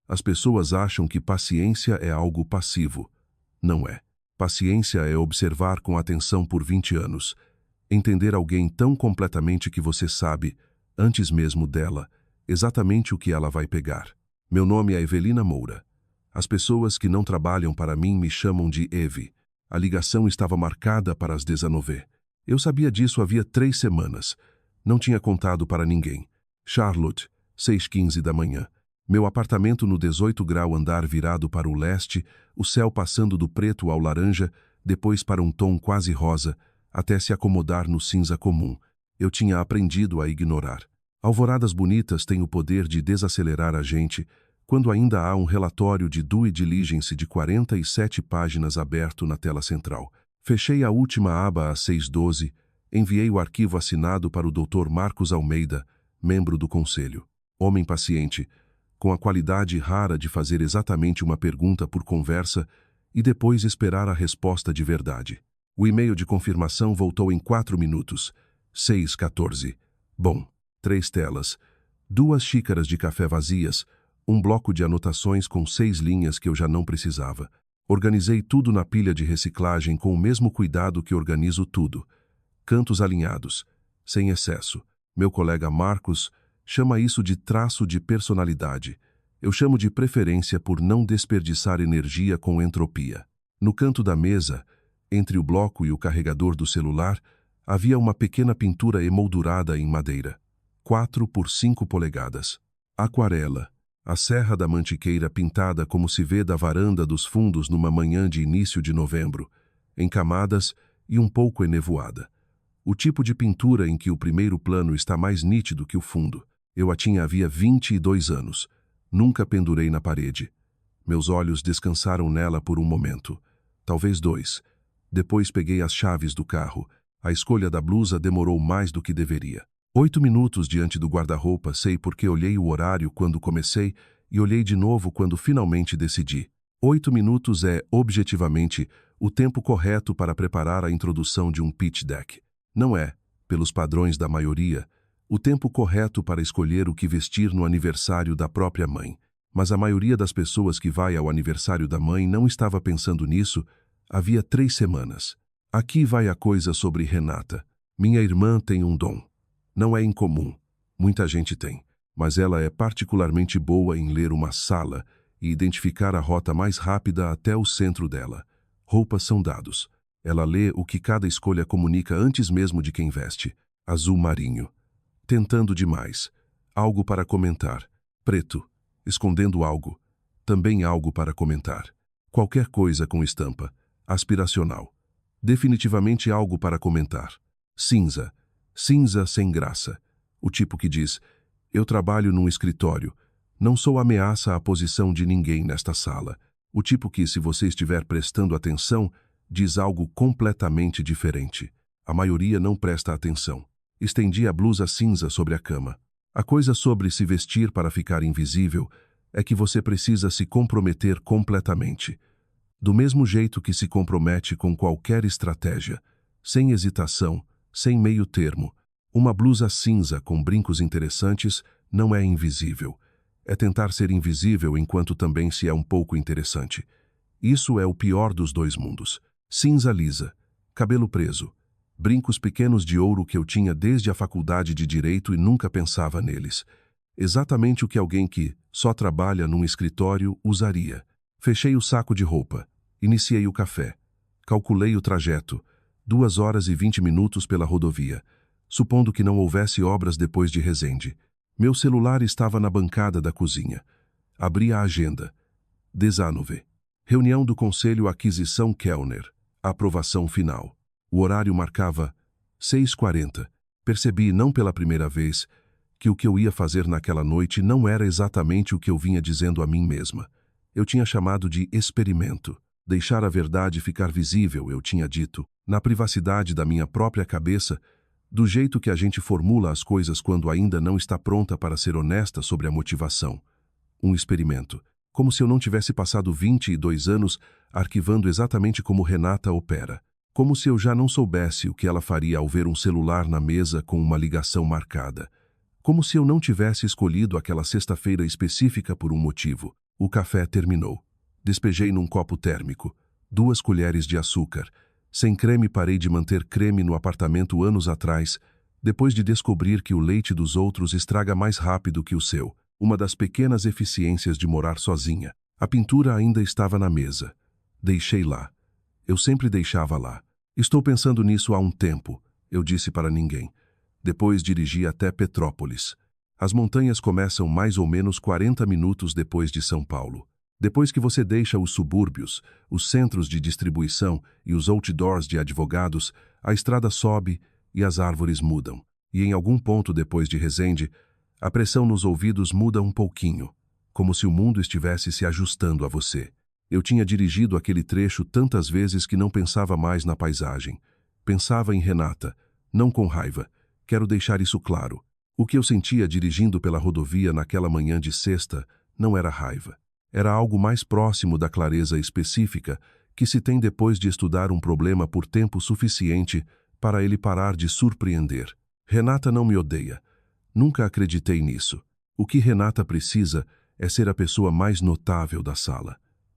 As pessoas acham que paciência é algo passivo. Não é. Paciência é observar com atenção por 20 anos. Entender alguém tão completamente que você sabe, antes mesmo dela, exatamente o que ela vai pegar. Meu nome é Evelina Moura. As pessoas que não trabalham para mim me chamam de Eve. A ligação estava marcada para as 19h. Eu sabia disso havia 3 semanas. Não tinha contado para ninguém. Charlotte, 6h15 da manhã. Meu apartamento no 18 grau andar virado para o leste, o céu passando do preto ao laranja, depois para um tom quase rosa, até se acomodar no cinza comum. Eu tinha aprendido a ignorar. Alvoradas bonitas têm o poder de desacelerar a gente, quando ainda há um relatório de due diligence de 47 páginas aberto na tela central. Fechei a última aba às 6h12, enviei o arquivo assinado para o Dr. Marcos Almeida, membro do conselho. Homem paciente, com a qualidade rara de fazer exatamente uma pergunta por conversa e depois esperar a resposta de verdade. O e-mail de confirmação voltou em 4 minutos. 6h14. Bom, 3 telas, 2 xícaras de café vazias, um bloco de anotações com 6 linhas que eu já não precisava. Organizei tudo na pilha de reciclagem com o mesmo cuidado que organizo tudo. Cantos alinhados, sem excesso. Meu colega Marcos chama isso de traço de personalidade. Eu chamo de preferência por não desperdiçar energia com entropia. No canto da mesa, entre o bloco e o carregador do celular, havia uma pequena pintura emoldurada em madeira. 4 por 5 polegadas. Aquarela. A Serra da Mantiqueira pintada como se vê da varanda dos fundos numa manhã de início de novembro, em camadas e um pouco enevoada. O tipo de pintura em que o primeiro plano está mais nítido que o fundo. Eu a tinha havia 22 anos. Nunca pendurei na parede. Meus olhos descansaram nela por um momento. Talvez 2. Depois peguei as chaves do carro. A escolha da blusa demorou mais do que deveria. 8 minutos diante do guarda-roupa, sei porque olhei o horário quando comecei e olhei de novo quando finalmente decidi. 8 minutos é, objetivamente, o tempo correto para preparar a introdução de um pitch deck. Não é, pelos padrões da maioria, o tempo correto para escolher o que vestir no aniversário da própria mãe. Mas a maioria das pessoas que vai ao aniversário da mãe não estava pensando nisso havia 3 semanas. Aqui vai a coisa sobre Renata. Minha irmã tem um dom. Não é incomum. Muita gente tem. Mas ela é particularmente boa em ler uma sala e identificar a rota mais rápida até o centro dela. Roupas são dados. Ela lê o que cada escolha comunica antes mesmo de quem veste. Azul marinho. Tentando demais. Algo para comentar. Preto. Escondendo algo. Também algo para comentar. Qualquer coisa com estampa. Aspiracional. Definitivamente algo para comentar. Cinza. Cinza sem graça. O tipo que diz, eu trabalho num escritório. Não sou ameaça à posição de ninguém nesta sala. O tipo que, se você estiver prestando atenção, diz algo completamente diferente. A maioria não presta atenção. Estendi a blusa cinza sobre a cama. A coisa sobre se vestir para ficar invisível é que você precisa se comprometer completamente. Do mesmo jeito que se compromete com qualquer estratégia, sem hesitação, sem meio termo. Uma blusa cinza com brincos interessantes não é invisível. É tentar ser invisível enquanto também se é um pouco interessante. Isso é o pior dos 2 mundos. Cinza lisa, cabelo preso, brincos pequenos de ouro que eu tinha desde a faculdade de Direito e nunca pensava neles. Exatamente o que alguém que só trabalha num escritório usaria. Fechei o saco de roupa. Iniciei o café. Calculei o trajeto. 2 horas e 20 minutos pela rodovia, supondo que não houvesse obras depois de Resende. Meu celular estava na bancada da cozinha. Abri a agenda. 19. Reunião do Conselho Aquisição Kellner. Aprovação final. O horário marcava 6h40. Percebi, não pela primeira vez, que o que eu ia fazer naquela noite não era exatamente o que eu vinha dizendo a mim mesma. Eu tinha chamado de experimento. Deixar a verdade ficar visível, eu tinha dito, na privacidade da minha própria cabeça, do jeito que a gente formula as coisas quando ainda não está pronta para ser honesta sobre a motivação. Um experimento. Como se eu não tivesse passado 22 anos arquivando exatamente como Renata opera. Como se eu já não soubesse o que ela faria ao ver um celular na mesa com uma ligação marcada. Como se eu não tivesse escolhido aquela sexta-feira específica por um motivo. O café terminou. Despejei num copo térmico. 2 colheres de açúcar. Sem creme, parei de manter creme no apartamento anos atrás, depois de descobrir que o leite dos outros estraga mais rápido que o seu. Uma das pequenas eficiências de morar sozinha. A pintura ainda estava na mesa. Deixei lá. Eu sempre deixava lá. Estou pensando nisso há um tempo, eu disse para ninguém. Depois dirigi até Petrópolis. As montanhas começam mais ou menos 40 minutos depois de São Paulo. Depois que você deixa os subúrbios, os centros de distribuição e os outdoors de advogados, a estrada sobe e as árvores mudam. E em algum ponto depois de Resende, a pressão nos ouvidos muda um pouquinho, como se o mundo estivesse se ajustando a você. Eu tinha dirigido aquele trecho tantas vezes que não pensava mais na paisagem. Pensava em Renata, não com raiva. Quero deixar isso claro. O que eu sentia dirigindo pela rodovia naquela manhã de sexta não era raiva. Era algo mais próximo da clareza específica que se tem depois de estudar um problema por tempo suficiente para ele parar de surpreender. Renata não me odeia. Nunca acreditei nisso. O que Renata precisa é ser a pessoa mais notável da sala.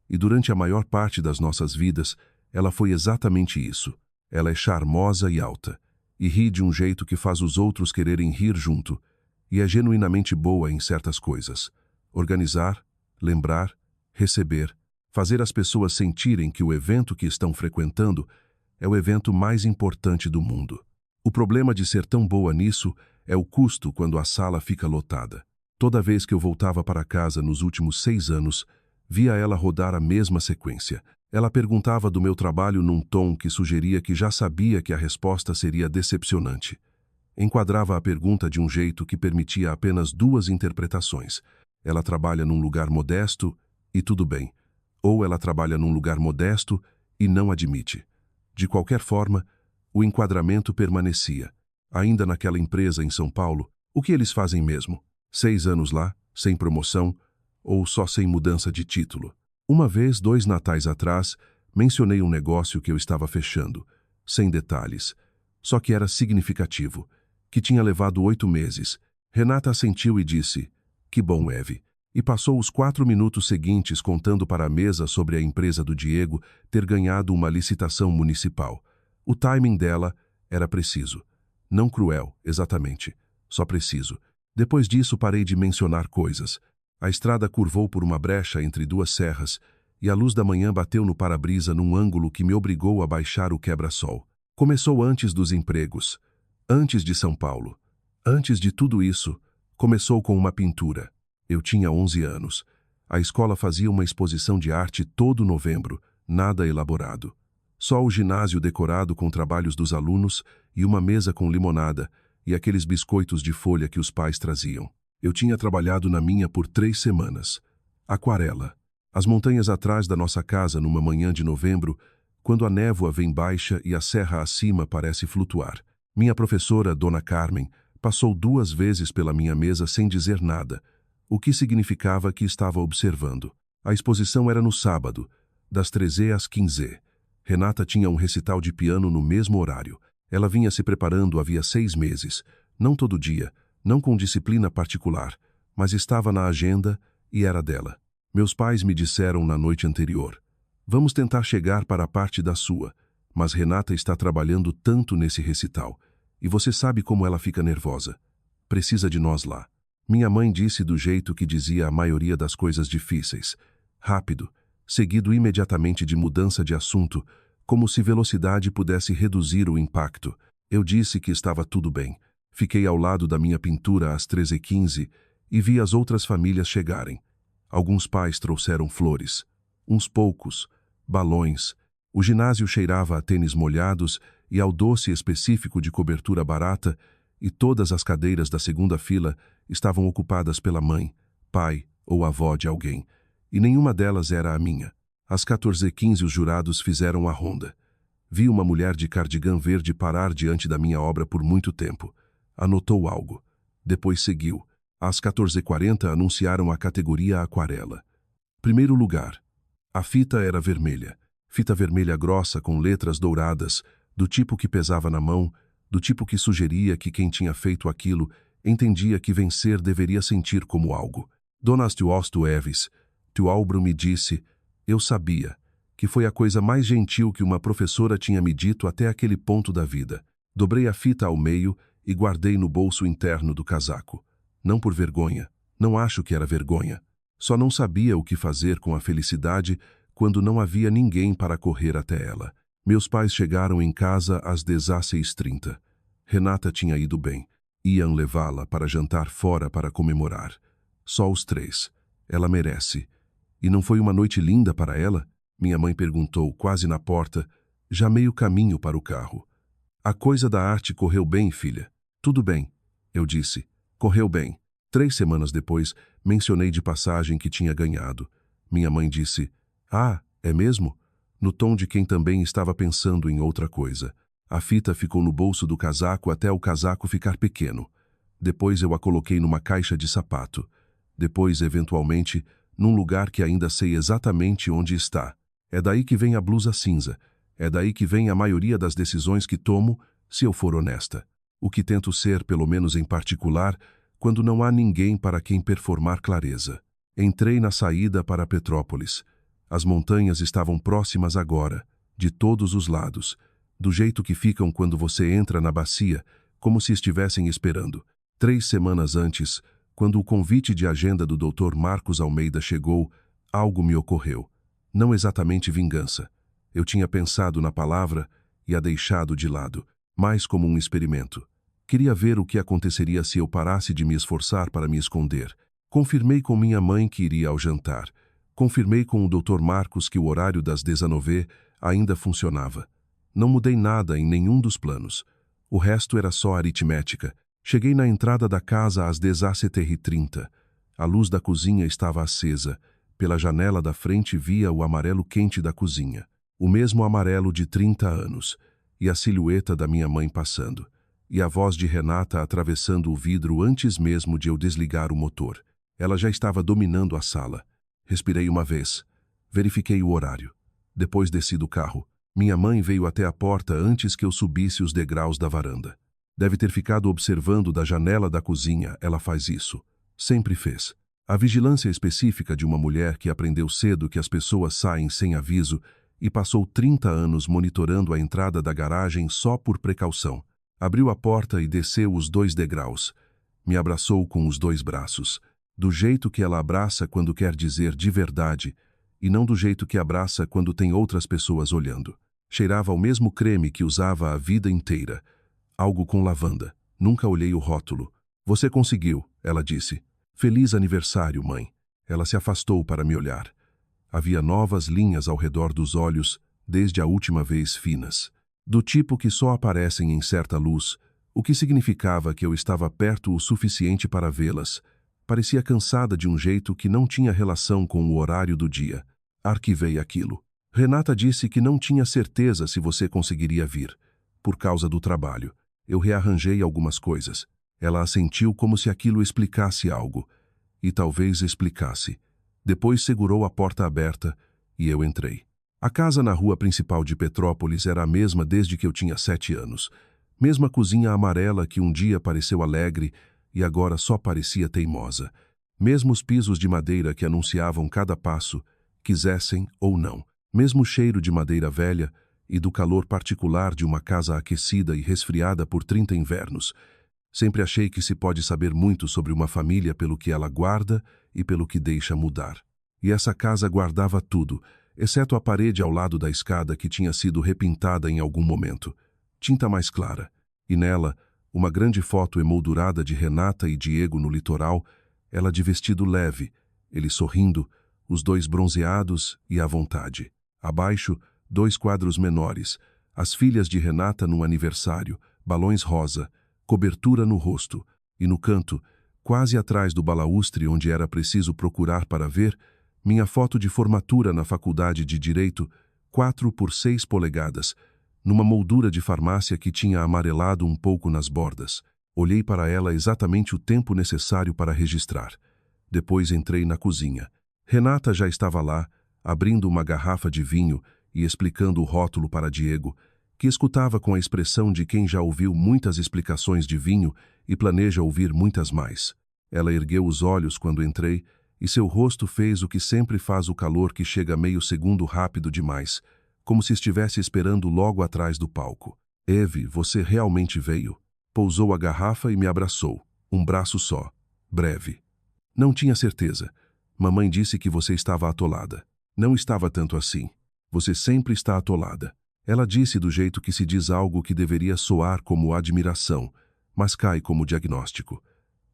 E durante a maior parte das nossas vidas, ela foi exatamente isso. Ela é charmosa e alta, e ri de um jeito que faz os outros quererem rir junto, e é genuinamente boa em certas coisas. Organizar, lembrar, receber, fazer as pessoas sentirem que o evento que estão frequentando é o evento mais importante do mundo. O problema de ser tão boa nisso é o custo quando a sala fica lotada. Toda vez que eu voltava para casa nos últimos 6 anos, via ela rodar a mesma sequência. Ela perguntava do meu trabalho num tom que sugeria que já sabia que a resposta seria decepcionante. Enquadrava a pergunta de um jeito que permitia apenas 2 interpretações. Ela trabalha num lugar modesto e tudo bem. Ou ela trabalha num lugar modesto e não admite. De qualquer forma, o enquadramento permanecia. Ainda naquela empresa em São Paulo, o que eles fazem mesmo? 6 anos lá, sem promoção, ou só sem mudança de título. Uma vez, 2 natais atrás, mencionei um negócio que eu estava fechando, sem detalhes, só que era significativo, que tinha levado 8 meses. Renata assentiu e disse, "Que bom, Eve", e passou os 4 minutos seguintes contando para a mesa sobre a empresa do Diego ter ganhado uma licitação municipal. O timing dela era preciso. Não cruel, exatamente, só preciso. Depois disso parei de mencionar coisas. A estrada curvou por uma brecha entre 2 serras e a luz da manhã bateu no para-brisa num ângulo que me obrigou a baixar o quebra-sol. Começou antes dos empregos, antes de São Paulo. Antes de tudo isso, começou com uma pintura. Eu tinha 11 anos. A escola fazia uma exposição de arte todo novembro, nada elaborado. Só o ginásio decorado com trabalhos dos alunos e uma mesa com limonada e aqueles biscoitos de folha que os pais traziam. Eu tinha trabalhado na minha por 3 semanas. Aquarela. As montanhas atrás da nossa casa numa manhã de novembro, quando a névoa vem baixa e a serra acima parece flutuar. Minha professora, Dona Carmen, passou 2 vezes pela minha mesa sem dizer nada, o que significava que estava observando. A exposição era no sábado, das 13 às 15. Renata tinha um recital de piano no mesmo horário. Ela vinha se preparando havia 6 meses, não todo dia, não com disciplina particular, mas estava na agenda e era dela. Meus pais me disseram na noite anterior, "Vamos tentar chegar para a parte da sua, mas Renata está trabalhando tanto nesse recital, e você sabe como ela fica nervosa. Precisa de nós lá." Minha mãe disse do jeito que dizia a maioria das coisas difíceis, rápido, seguido imediatamente de mudança de assunto, como se velocidade pudesse reduzir o impacto. Eu disse que estava tudo bem. Fiquei ao lado da minha pintura às 13h15 e vi as outras famílias chegarem. Alguns pais trouxeram flores, uns poucos, balões. O ginásio cheirava a tênis molhados e ao doce específico de cobertura barata, e todas as cadeiras da segunda fila estavam ocupadas pela mãe, pai ou avó de alguém, e nenhuma delas era a minha. Às 14h15 os jurados fizeram a ronda. Vi uma mulher de cardigã verde parar diante da minha obra por muito tempo. Anotou algo. Depois seguiu. Às 14h40 anunciaram a categoria aquarela. Primeiro lugar. A fita era vermelha. Fita vermelha grossa com letras douradas, do tipo que pesava na mão, do tipo que sugeria que quem tinha feito aquilo entendia que vencer deveria sentir como algo. Dona Astiosto Eves, Tio Álvaro me disse, eu sabia, que foi a coisa mais gentil que uma professora tinha me dito até aquele ponto da vida. Dobrei a fita ao meio e guardei no bolso interno do casaco. Não por vergonha, não acho que era vergonha. Só não sabia o que fazer com a felicidade quando não havia ninguém para correr até ela. Meus pais chegaram em casa às 16h30. Renata tinha ido bem. Iam levá-la para jantar fora para comemorar. Só os três. Ela merece. E não foi uma noite linda para ela? Minha mãe perguntou, quase na porta, já meio caminho para o carro. A coisa da arte correu bem, filha. Tudo bem, eu disse. Correu bem. 3 semanas depois, mencionei de passagem que tinha ganhado. Minha mãe disse, ah, é mesmo? No tom de quem também estava pensando em outra coisa. A fita ficou no bolso do casaco até o casaco ficar pequeno. Depois eu a coloquei numa caixa de sapato. Depois, eventualmente, num lugar que ainda sei exatamente onde está. É daí que vem a blusa cinza. É daí que vem a maioria das decisões que tomo, se eu for honesta. O que tento ser, pelo menos em particular, quando não há ninguém para quem performar clareza. Entrei na saída para Petrópolis. As montanhas estavam próximas agora, de todos os lados, do jeito que ficam quando você entra na bacia, como se estivessem esperando. 3 semanas antes, quando o convite de agenda do Dr. Marcos Almeida chegou, algo me ocorreu. Não exatamente vingança. Eu tinha pensado na palavra e a deixado de lado, mais como um experimento. Queria ver o que aconteceria se eu parasse de me esforçar para me esconder. Confirmei com minha mãe que iria ao jantar. Confirmei com o Dr. Marcos que o horário das 19h ainda funcionava. Não mudei nada em nenhum dos planos. O resto era só aritmética. Cheguei na entrada da casa às 17h30. A luz da cozinha estava acesa. Pela janela da frente via o amarelo quente da cozinha. O mesmo amarelo de 30 anos. E a silhueta da minha mãe passando. E a voz de Renata atravessando o vidro antes mesmo de eu desligar o motor. Ela já estava dominando a sala. Respirei uma vez. Verifiquei o horário. Depois desci do carro. Minha mãe veio até a porta antes que eu subisse os degraus da varanda. Deve ter ficado observando da janela da cozinha, ela faz isso. Sempre fez. A vigilância específica de uma mulher que aprendeu cedo que as pessoas saem sem aviso e passou 30 anos monitorando a entrada da garagem só por precaução. Abriu a porta e desceu os 2 degraus. Me abraçou com os 2 braços. Do jeito que ela abraça quando quer dizer de verdade, e não do jeito que abraça quando tem outras pessoas olhando. Cheirava o mesmo creme que usava a vida inteira. Algo com lavanda. Nunca olhei o rótulo. Você conseguiu, ela disse. Feliz aniversário, mãe. Ela se afastou para me olhar. Havia novas linhas ao redor dos olhos, desde a última vez finas. Do tipo que só aparecem em certa luz, o que significava que eu estava perto o suficiente para vê-las. Parecia cansada de um jeito que não tinha relação com o horário do dia. Arquivei aquilo. Renata disse que não tinha certeza se você conseguiria vir, por causa do trabalho. Eu rearranjei algumas coisas. Ela assentiu como se aquilo explicasse algo. E talvez explicasse. Depois segurou a porta aberta e eu entrei. A casa na rua principal de Petrópolis era a mesma desde que eu tinha 7 anos. Mesma cozinha amarela que um dia pareceu alegre e agora só parecia teimosa. Mesmos pisos de madeira que anunciavam cada passo, quisessem ou não. Mesmo cheiro de madeira velha e do calor particular de uma casa aquecida e resfriada por 30 invernos. Sempre achei que se pode saber muito sobre uma família pelo que ela guarda e pelo que deixa mudar. E essa casa guardava tudo, exceto a parede ao lado da escada que tinha sido repintada em algum momento. Tinta mais clara. E nela, uma grande foto emoldurada de Renata e Diego no litoral, ela de vestido leve, ele sorrindo, os 2 bronzeados e à vontade. Abaixo, 2 quadros menores, as filhas de Renata num aniversário, balões rosa, cobertura no rosto, e no canto, quase atrás do balaústre onde era preciso procurar para ver, minha foto de formatura na faculdade de Direito, 4 por 6 polegadas, numa moldura de farmácia que tinha amarelado um pouco nas bordas. Olhei para ela exatamente o tempo necessário para registrar. Depois entrei na cozinha. Renata já estava lá, abrindo uma garrafa de vinho e explicando o rótulo para Diego, que escutava com a expressão de quem já ouviu muitas explicações de vinho e planeja ouvir muitas mais. Ela ergueu os olhos quando entrei e seu rosto fez o que sempre faz o calor que chega meio segundo rápido demais, como se estivesse esperando logo atrás do palco. Eve, você realmente veio. Pousou a garrafa e me abraçou. Um braço só. Breve. Não tinha certeza. Mamãe disse que você estava atolada. Não estava tanto assim. Você sempre está atolada. Ela disse do jeito que se diz algo que deveria soar como admiração, mas cai como diagnóstico.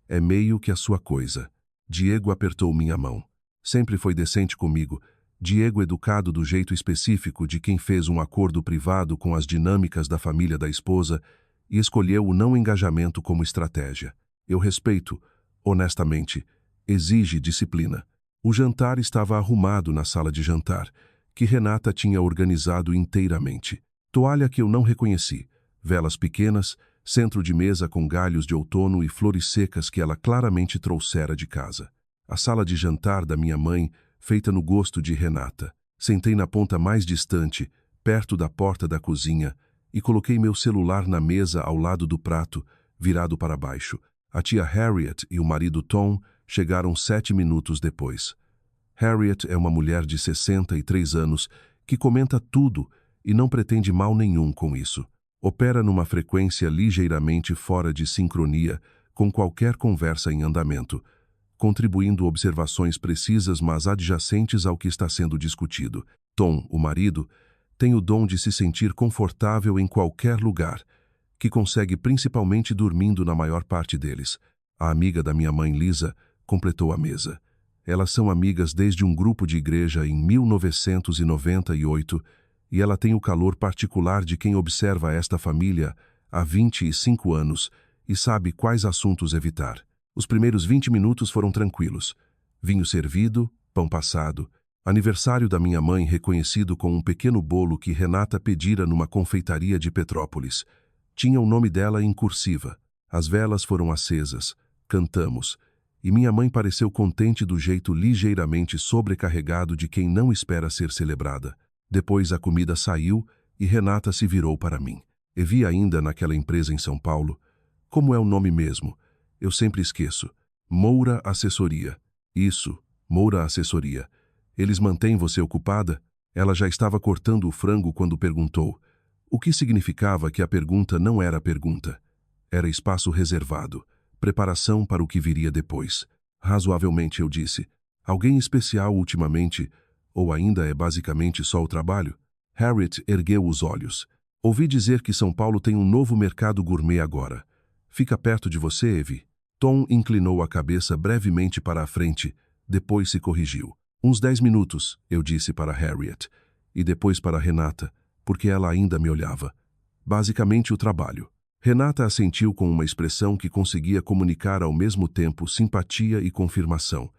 É meio que a sua coisa. Diego apertou minha mão. Sempre foi decente comigo. Diego educado do jeito específico de quem fez um acordo privado com as dinâmicas da família da esposa e escolheu o não engajamento como estratégia. Eu respeito, honestamente, exige disciplina. O jantar estava arrumado na sala de jantar, que Renata tinha organizado inteiramente. Toalha que eu não reconheci, velas pequenas, centro de mesa com galhos de outono e flores secas que ela claramente trouxera de casa. A sala de jantar da minha mãe, feita no gosto de Renata. Sentei na ponta mais distante, perto da porta da cozinha, e coloquei meu celular na mesa ao lado do prato, virado para baixo. A tia Harriet e o marido Tom chegaram 7 minutos depois. Harriet é uma mulher de 63 anos que comenta tudo e não pretende mal nenhum com isso. Opera numa frequência ligeiramente fora de sincronia com qualquer conversa em andamento, contribuindo observações precisas mas adjacentes ao que está sendo discutido. Tom, o marido, tem o dom de se sentir confortável em qualquer lugar, que consegue principalmente dormindo na maior parte deles. A amiga da minha mãe, Lisa, completou a mesa. Elas são amigas desde um grupo de igreja em 1998 e ela tem o calor particular de quem observa esta família há 25 anos e sabe quais assuntos evitar. Os primeiros 20 minutos foram tranquilos. Vinho servido, pão passado, aniversário da minha mãe reconhecido com um pequeno bolo que Renata pedira numa confeitaria de Petrópolis. Tinha o nome dela em cursiva. As velas foram acesas, cantamos, e minha mãe pareceu contente do jeito ligeiramente sobrecarregado de quem não espera ser celebrada. Depois a comida saiu e Renata se virou para mim. Vi ainda naquela empresa em São Paulo. Como é o nome mesmo? Eu sempre esqueço. Moura Assessoria. Isso, Moura Assessoria. Eles mantêm você ocupada? Ela já estava cortando o frango quando perguntou. O que significava que a pergunta não era pergunta. Era espaço reservado. Preparação para o que viria depois. Razoavelmente, eu disse. Alguém especial ultimamente, ou ainda é basicamente só o trabalho? Harriet ergueu os olhos. Ouvi dizer que São Paulo tem um novo mercado gourmet agora. Fica perto de você, Evie? Tom inclinou a cabeça brevemente para a frente, depois se corrigiu. Uns 10 minutos, eu disse para Harriet, e depois para Renata, porque ela ainda me olhava. Basicamente o trabalho. Renata assentiu com uma expressão que conseguia comunicar ao mesmo tempo simpatia e confirmação.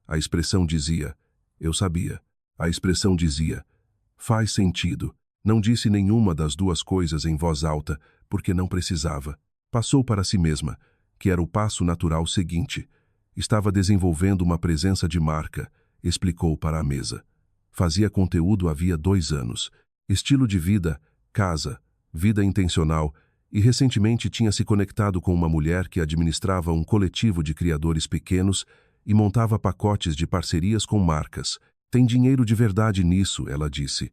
A expressão dizia, eu sabia. A expressão dizia, faz sentido. Não disse nenhuma das duas coisas em voz alta, porque não precisava. Passou para si mesma, que era o passo natural seguinte. Estava desenvolvendo uma presença de marca, explicou para a mesa. Fazia conteúdo havia 2 anos. Estilo de vida, casa, vida intencional, e recentemente tinha se conectado com uma mulher que administrava um coletivo de criadores pequenos e montava pacotes de parcerias com marcas. Tem dinheiro de verdade nisso, ela disse.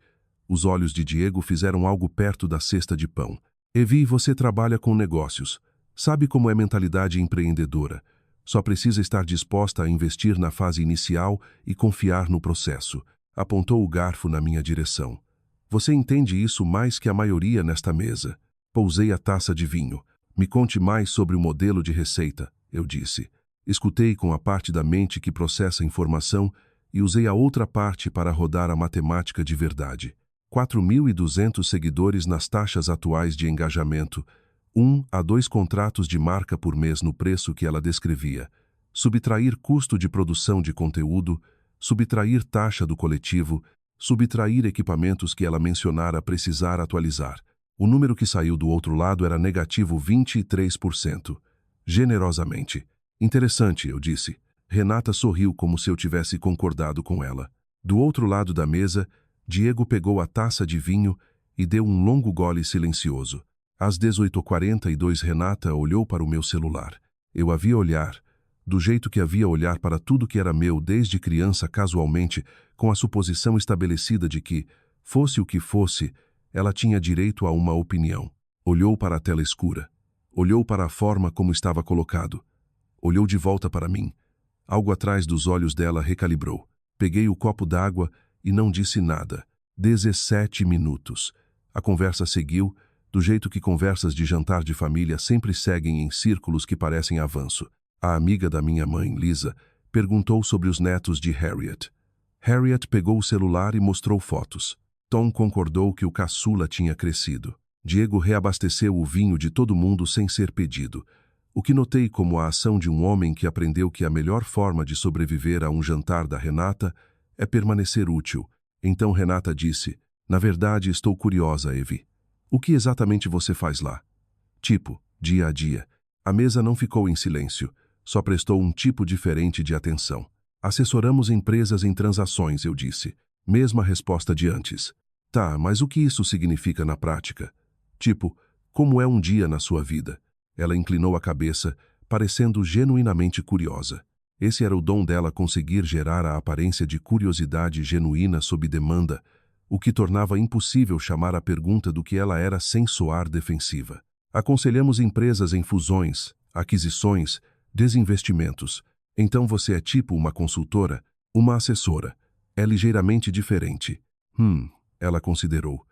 Os olhos de Diego fizeram algo perto da cesta de pão. Evie, você trabalha com negócios. Sabe como é mentalidade empreendedora. Só precisa estar disposta a investir na fase inicial e confiar no processo. Apontou o garfo na minha direção. Você entende isso mais que a maioria nesta mesa. Pousei a taça de vinho. Me conte mais sobre o modelo de receita, eu disse. Escutei com a parte da mente que processa informação e usei a outra parte para rodar a matemática de verdade. 4.200 seguidores nas taxas atuais de engajamento, 1 a 2 contratos de marca por mês no preço que ela descrevia, subtrair custo de produção de conteúdo, subtrair taxa do coletivo, subtrair equipamentos que ela mencionara precisar atualizar. O número que saiu do outro lado era negativo 23%. Generosamente. Interessante, eu disse. Renata sorriu como se eu tivesse concordado com ela. Do outro lado da mesa, Diego pegou a taça de vinho e deu um longo gole silencioso. Às 18h42, Renata olhou para o meu celular. Eu a vi olhar. do jeito que havia olhar para tudo que era meu desde criança casualmente, com a suposição estabelecida de que, fosse o que fosse, ela tinha direito a uma opinião. Olhou para a tela escura. Olhou para a forma como estava colocado. Olhou de volta para mim. Algo atrás dos olhos dela recalibrou. Peguei o copo d'água e não disse nada. 17 minutos. A conversa seguiu, do jeito que conversas de jantar de família sempre seguem em círculos que parecem avanço. A amiga da minha mãe, Lisa, perguntou sobre os netos de Harriet. Harriet pegou o celular e mostrou fotos. Tom concordou que o caçula tinha crescido. Diego reabasteceu o vinho de todo mundo sem ser pedido, o que notei como a ação de um homem que aprendeu que a melhor forma de sobreviver a um jantar da Renata é permanecer útil. Então Renata disse, na verdade estou curiosa, Evie. O que exatamente você faz lá? Tipo, dia a dia. A mesa não ficou em silêncio, só prestou um tipo diferente de atenção. Assessoramos empresas em transações, eu disse. Mesma resposta de antes. Tá, mas o que isso significa na prática? Tipo, como é um dia na sua vida? Ela inclinou a cabeça, parecendo genuinamente curiosa. Esse era o dom dela, conseguir gerar a aparência de curiosidade genuína sob demanda, o que tornava impossível chamar a pergunta do que ela era sem soar defensiva. Aconselhamos empresas em fusões, aquisições, desinvestimentos. Então você é tipo uma consultora, uma assessora. É ligeiramente diferente. Ela considerou.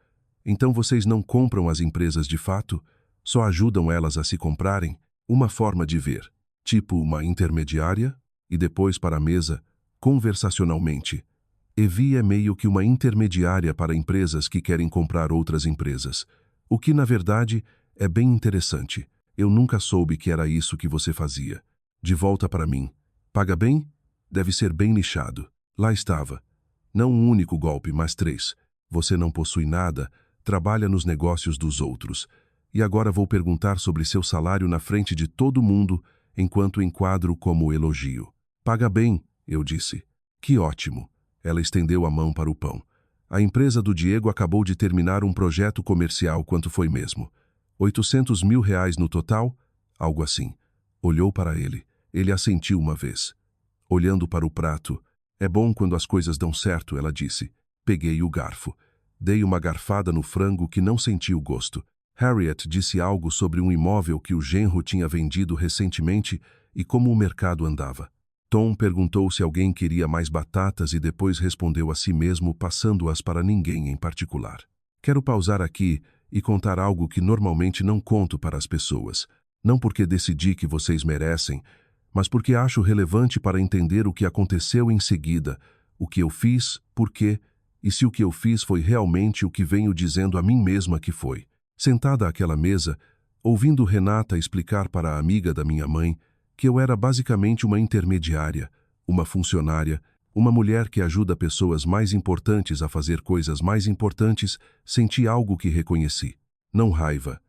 Então vocês não compram as empresas de fato? Só ajudam elas a se comprarem? Uma forma de ver. Tipo uma intermediária? E depois para a mesa, conversacionalmente. Evie é meio que uma intermediária para empresas que querem comprar outras empresas. O que, na verdade, é bem interessante. Eu nunca soube que era isso que você fazia. De volta para mim. Paga bem? Deve ser bem nichado. Lá estava. Não um único golpe, mas 3. Você não possui nada, trabalha nos negócios dos outros. E agora vou perguntar sobre seu salário na frente de todo mundo, enquanto enquadro como elogio. Paga bem, eu disse. Que ótimo. Ela estendeu a mão para o pão. A empresa do Diego acabou de terminar um projeto comercial. Quanto foi mesmo? 800 mil reais no total? Algo assim. Olhou para ele. Ele assentiu uma vez. Olhando para o prato. É bom quando as coisas dão certo, ela disse. Peguei o garfo. Dei uma garfada no frango que não senti o gosto. Harriet disse algo sobre um imóvel que o genro tinha vendido recentemente e como o mercado andava. Tom perguntou se alguém queria mais batatas e depois respondeu a si mesmo, passando-as para ninguém em particular. Quero pausar aqui e contar algo que normalmente não conto para as pessoas. Não porque decidi que vocês merecem, mas porque acho relevante para entender o que aconteceu em seguida, o que eu fiz, por quê, e se o que eu fiz foi realmente o que venho dizendo a mim mesma que foi. Sentada àquela mesa, ouvindo Renata explicar para a amiga da minha mãe que eu era basicamente uma intermediária, uma funcionária, uma mulher que ajuda pessoas mais importantes a fazer coisas mais importantes, senti algo que reconheci. Não raiva.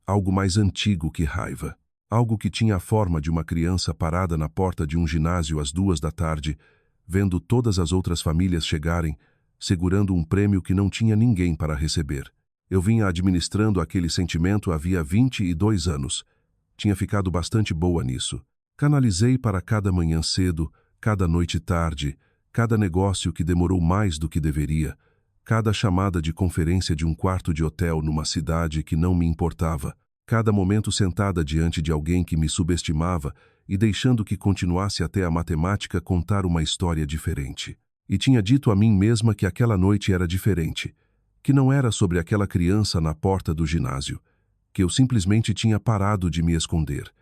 Algo mais antigo que raiva. Algo que tinha a forma de uma criança parada na porta de um ginásio às 2 da tarde, vendo todas as outras famílias chegarem, segurando um prêmio que não tinha ninguém para receber. Eu vinha administrando aquele sentimento havia 22 anos. Tinha ficado bastante boa nisso. Canalizei para cada manhã cedo, cada noite tarde, cada negócio que demorou mais do que deveria, cada chamada de conferência de um quarto de hotel numa cidade que não me importava, cada momento sentada diante de alguém que me subestimava e deixando que continuasse até a matemática contar uma história diferente. E tinha dito a mim mesma que aquela noite era diferente, que não era sobre aquela criança na porta do ginásio, que eu simplesmente tinha parado de me esconder,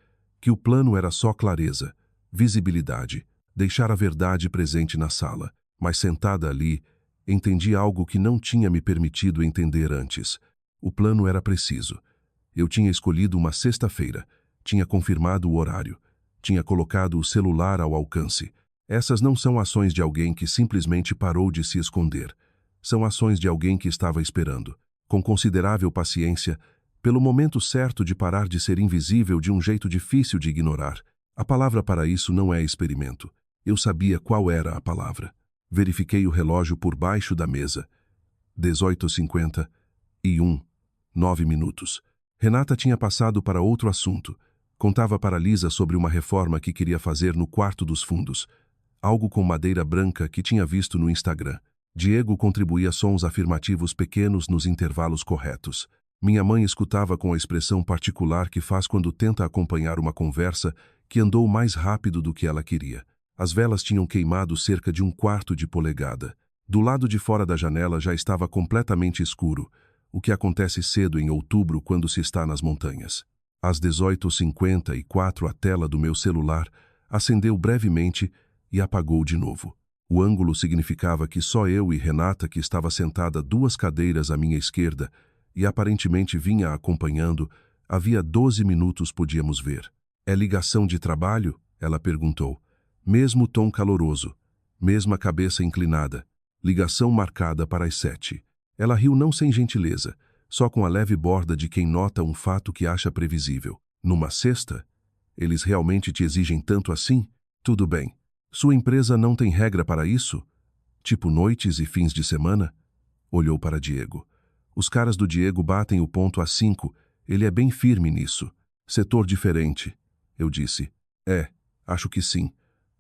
que o plano era só clareza, visibilidade, deixar a verdade presente na sala, mas sentada ali, entendi algo que não tinha me permitido entender antes. O plano era preciso. Eu tinha escolhido uma sexta-feira, tinha confirmado o horário, tinha colocado o celular ao alcance. Essas não são ações de alguém que simplesmente parou de se esconder. São ações de alguém que estava esperando, com considerável paciência, pelo momento certo de parar de ser invisível de um jeito difícil de ignorar. A palavra para isso não é experimento. Eu sabia qual era a palavra. Verifiquei o relógio por baixo da mesa. 18h51, 9 minutos. Renata tinha passado para outro assunto. Contava para Lisa sobre uma reforma que queria fazer no quarto dos fundos. Algo com madeira branca que tinha visto no Instagram. Diego contribuía sons afirmativos pequenos nos intervalos corretos. Minha mãe escutava com a expressão particular que faz quando tenta acompanhar uma conversa que andou mais rápido do que ela queria. As velas tinham queimado cerca de 1/4 de polegada. Do lado de fora da janela já estava completamente escuro, o que acontece cedo em outubro quando se está nas montanhas. Às 18h54, a tela do meu celular acendeu brevemente e apagou de novo. O ângulo significava que só eu e Renata, que estava sentada 2 cadeiras à minha esquerda e aparentemente vinha acompanhando, havia 12 minutos podíamos ver. É ligação de trabalho? Ela perguntou. Mesmo tom caloroso, mesma cabeça inclinada. Ligação marcada para as 7. Ela riu não sem gentileza, só com a leve borda de quem nota um fato que acha previsível. Numa sexta? Eles realmente te exigem tanto assim? Tudo bem. Sua empresa não tem regra para isso? Tipo noites e fins de semana? Olhou para Diego. Os caras do Diego batem o ponto às 5. Ele é bem firme nisso. Setor diferente. Eu disse. Acho que sim.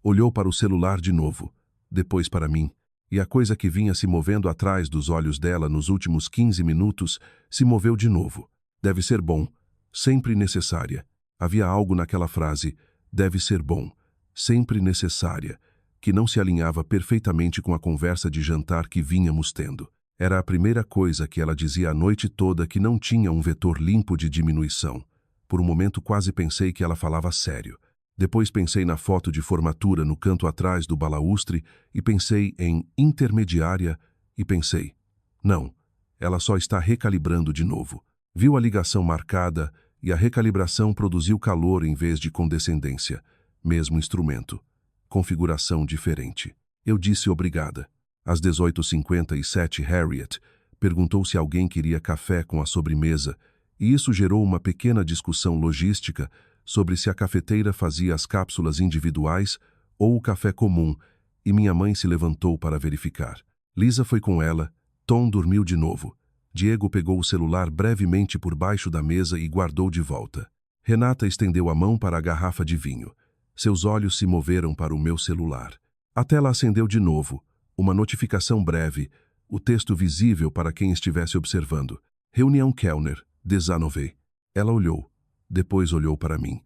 Olhou para o celular de novo. Depois para mim. E a coisa que vinha se movendo atrás dos olhos dela nos últimos 15 minutos se moveu de novo. Deve ser bom. Sempre necessária. Havia algo naquela frase. Deve ser bom. Sempre necessária, que não se alinhava perfeitamente com a conversa de jantar que vínhamos tendo. Era a primeira coisa que ela dizia a noite toda que não tinha um vetor limpo de diminuição. Por um momento quase pensei que ela falava sério. Depois pensei na foto de formatura no canto atrás do balaústre e pensei em intermediária e pensei, não, ela só está recalibrando de novo. Viu a ligação marcada e a recalibração produziu calor em vez de condescendência. Mesmo instrumento. Configuração diferente. Eu disse obrigada. Às 18h57, Harriet perguntou se alguém queria café com a sobremesa, e isso gerou uma pequena discussão logística sobre se a cafeteira fazia as cápsulas individuais ou o café comum, e minha mãe se levantou para verificar. Lisa foi com ela, Tom dormiu de novo. Diego pegou o celular brevemente por baixo da mesa e guardou de volta. Renata estendeu a mão para a garrafa de vinho. Seus olhos se moveram para o meu celular. A tela acendeu de novo. Uma notificação breve, o texto visível para quem estivesse observando. Reunião Kellner, 19. Ela olhou. Depois olhou para mim.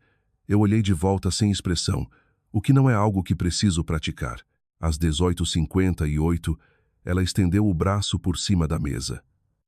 Eu olhei de volta sem expressão, o que não é algo que preciso praticar. Às 18h58, ela estendeu o braço por cima da mesa.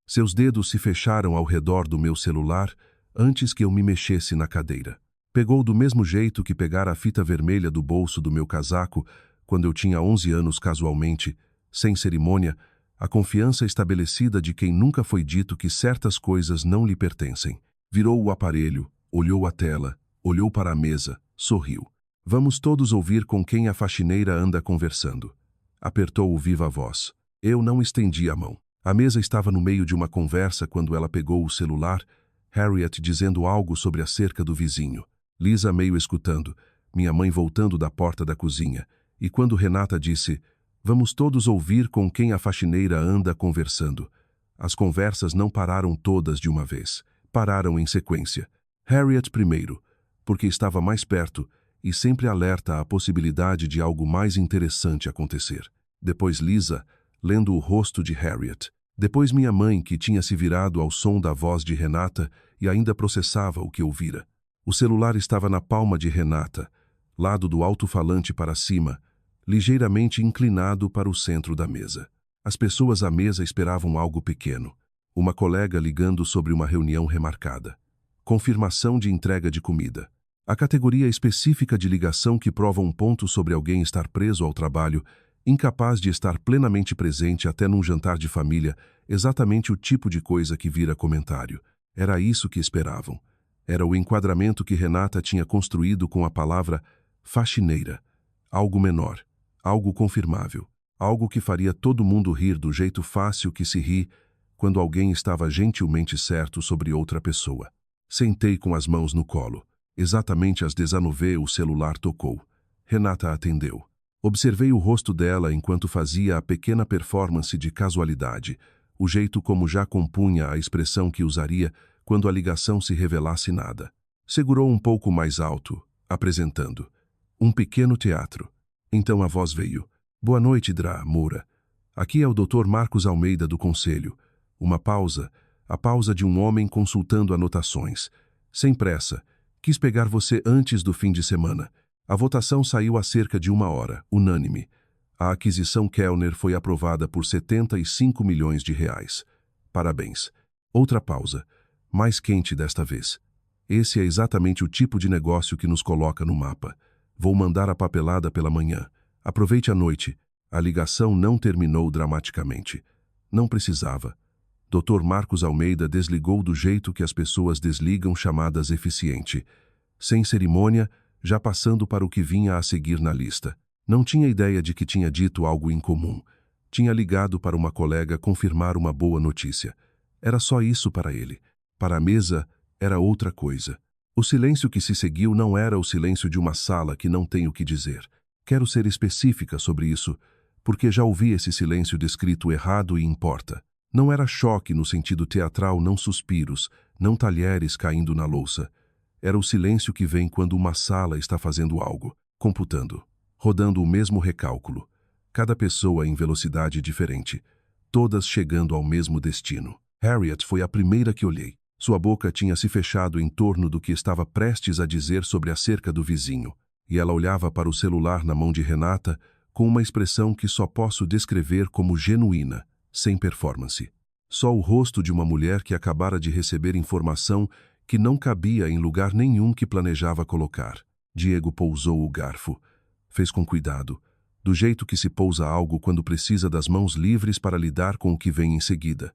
Seus dedos se fecharam ao redor do meu celular antes que eu me mexesse na cadeira. Pegou do mesmo jeito que pegara a fita vermelha do bolso do meu casaco quando eu tinha 11 anos casualmente, sem cerimônia, a confiança estabelecida de quem nunca foi dito que certas coisas não lhe pertencem. Virou o aparelho, olhou a tela, olhou para a mesa, sorriu. Vamos todos ouvir com quem a faxineira anda conversando. Apertou o viva voz. Eu não estendi a mão. A mesa estava no meio de uma conversa quando ela pegou o celular, Harriet dizendo algo sobre a cerca do vizinho. Lisa meio escutando, minha mãe voltando da porta da cozinha, e quando Renata disse, vamos todos ouvir com quem a faxineira anda conversando. As conversas não pararam todas de uma vez, pararam em sequência. Harriet primeiro, porque estava mais perto e sempre alerta à possibilidade de algo mais interessante acontecer. Depois Lisa, lendo o rosto de Harriet. Depois minha mãe, que tinha se virado ao som da voz de Renata e ainda processava o que ouvira. O celular estava na palma de Renata, lado do alto-falante para cima, ligeiramente inclinado para o centro da mesa. As pessoas à mesa esperavam algo pequeno. Uma colega ligando sobre uma reunião remarcada. Confirmação de entrega de comida. A categoria específica de ligação que prova um ponto sobre alguém estar preso ao trabalho, incapaz de estar plenamente presente até num jantar de família, exatamente o tipo de coisa que vira comentário. Era isso que esperavam. Era o enquadramento que Renata tinha construído com a palavra faxineira. Algo menor, algo confirmável, algo que faria todo mundo rir do jeito fácil que se ri quando alguém estava gentilmente certo sobre outra pessoa. Sentei com as mãos no colo. Exatamente às 19 o celular tocou. Renata atendeu. Observei o rosto dela enquanto fazia a pequena performance de casualidade, o jeito como já compunha a expressão que usaria quando a ligação se revelasse nada. Segurou um pouco mais alto, apresentando. Um pequeno teatro. Então a voz veio. Boa noite, Dra. Moura. Aqui é o Dr. Marcos Almeida do Conselho. Uma pausa. A pausa de um homem consultando anotações. Sem pressa. Quis pegar você antes do fim de semana. A votação saiu há cerca de 1 hora, unânime. A aquisição Kellner foi aprovada por 75 milhões de reais. Parabéns. Outra pausa. Mais quente desta vez. Esse é exatamente o tipo de negócio que nos coloca no mapa. Vou mandar a papelada pela manhã. Aproveite a noite. A ligação não terminou dramaticamente. Não precisava. Dr. Marcos Almeida desligou do jeito que as pessoas desligam chamadas eficiente. Sem cerimônia, já passando para o que vinha a seguir na lista. Não tinha ideia de que tinha dito algo incomum. Tinha ligado para uma colega confirmar uma boa notícia. Era só isso para ele. Para a mesa, era outra coisa. O silêncio que se seguiu não era o silêncio de uma sala que não tem o que dizer. Quero ser específica sobre isso, porque já ouvi esse silêncio descrito errado e importa. Não era choque no sentido teatral, não suspiros, não talheres caindo na louça. Era o silêncio que vem quando uma sala está fazendo algo, computando, rodando o mesmo recálculo. Cada pessoa em velocidade diferente, todas chegando ao mesmo destino. Harriet foi a primeira que olhei. Sua boca tinha se fechado em torno do que estava prestes a dizer sobre a cerca do vizinho, e ela olhava para o celular na mão de Renata com uma expressão que só posso descrever como genuína, sem performance. Só o rosto de uma mulher que acabara de receber informação que não cabia em lugar nenhum que planejava colocar. Diego pousou o garfo. Fez com cuidado, do jeito que se pousa algo quando precisa das mãos livres para lidar com o que vem em seguida.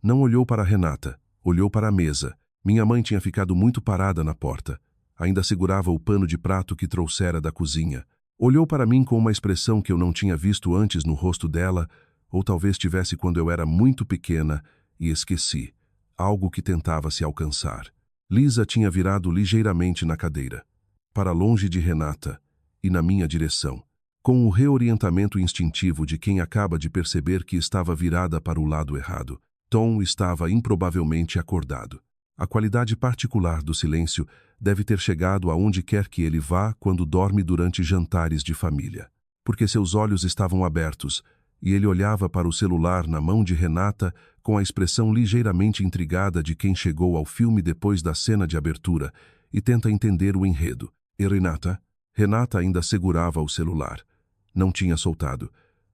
Não olhou para Renata, olhou para a mesa. Minha mãe tinha ficado muito parada na porta. Ainda segurava o pano de prato que trouxera da cozinha. Olhou para mim com uma expressão que eu não tinha visto antes no rosto dela, ou talvez tivesse quando eu era muito pequena, e esqueci. Algo que tentava se alcançar. Lisa tinha virado ligeiramente na cadeira, para longe de Renata, e na minha direção, com o reorientamento instintivo de quem acaba de perceber que estava virada para o lado errado. Tom estava improbavelmente acordado. A qualidade particular do silêncio deve ter chegado aonde quer que ele vá quando dorme durante jantares de família. Porque seus olhos estavam abertos, e ele olhava para o celular na mão de Renata com a expressão ligeiramente intrigada de quem chegou ao filme depois da cena de abertura e tenta entender o enredo. E Renata? Renata ainda segurava o celular. Não tinha soltado.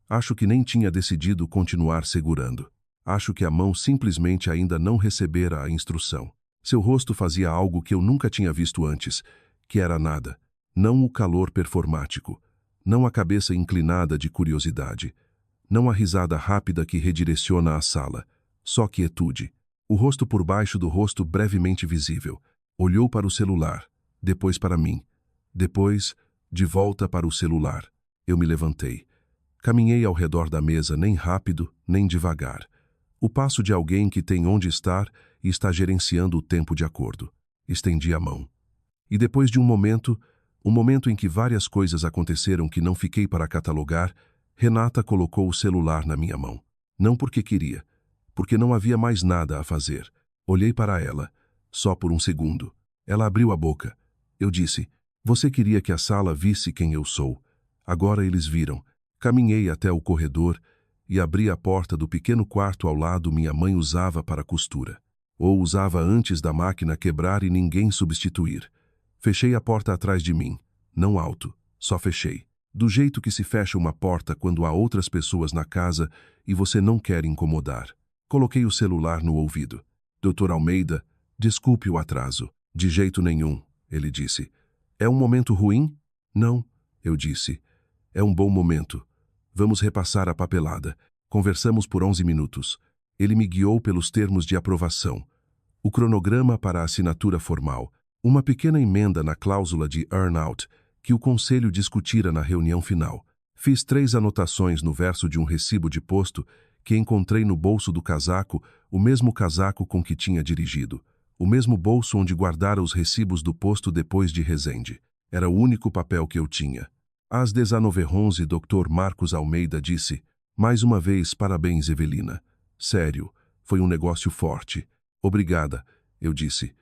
Acho que nem tinha decidido continuar segurando. Acho que a mão simplesmente ainda não recebera a instrução. Seu rosto fazia algo que eu nunca tinha visto antes, que era nada. Não o calor performático. Não a cabeça inclinada de curiosidade. Não a risada rápida que redireciona a sala. Só quietude. O rosto por baixo do rosto brevemente visível. Olhou para o celular, depois para mim. Depois, de volta para o celular. Eu me levantei. Caminhei ao redor da mesa, nem rápido, nem devagar. O passo de alguém que tem onde estar e está gerenciando o tempo de acordo. Estendi a mão. E depois de um momento em que várias coisas aconteceram que não fiquei para catalogar, Renata colocou o celular na minha mão. Não porque queria, porque não havia mais nada a fazer. Olhei para ela, só por um segundo. Ela abriu a boca. Eu disse, você queria que a sala visse quem eu sou. Agora eles viram. Caminhei até o corredor e abri a porta do pequeno quarto ao lado minha mãe usava para costura. Ou usava antes da máquina quebrar e ninguém substituir. Fechei a porta atrás de mim. Não alto, só fechei. Do jeito que se fecha uma porta quando há outras pessoas na casa e você não quer incomodar. Coloquei o celular no ouvido. Dr. Almeida, desculpe o atraso. De jeito nenhum, ele disse. É um momento ruim? Não, eu disse. É um bom momento. Vamos repassar a papelada. Conversamos por 11 minutos. Ele me guiou pelos termos de aprovação. O cronograma para a assinatura formal. Uma pequena emenda na cláusula de earn-out que o conselho discutira na reunião final. Fiz 3 anotações no verso de um recibo de posto que encontrei no bolso do casaco, o mesmo casaco com que tinha dirigido. O mesmo bolso onde guardara os recibos do posto depois de Resende. Era o único papel que eu tinha. Às 19h11, Dr. Marcos Almeida disse, mais uma vez, parabéns, Evelina. Sério, foi um negócio forte. Obrigada, eu disse.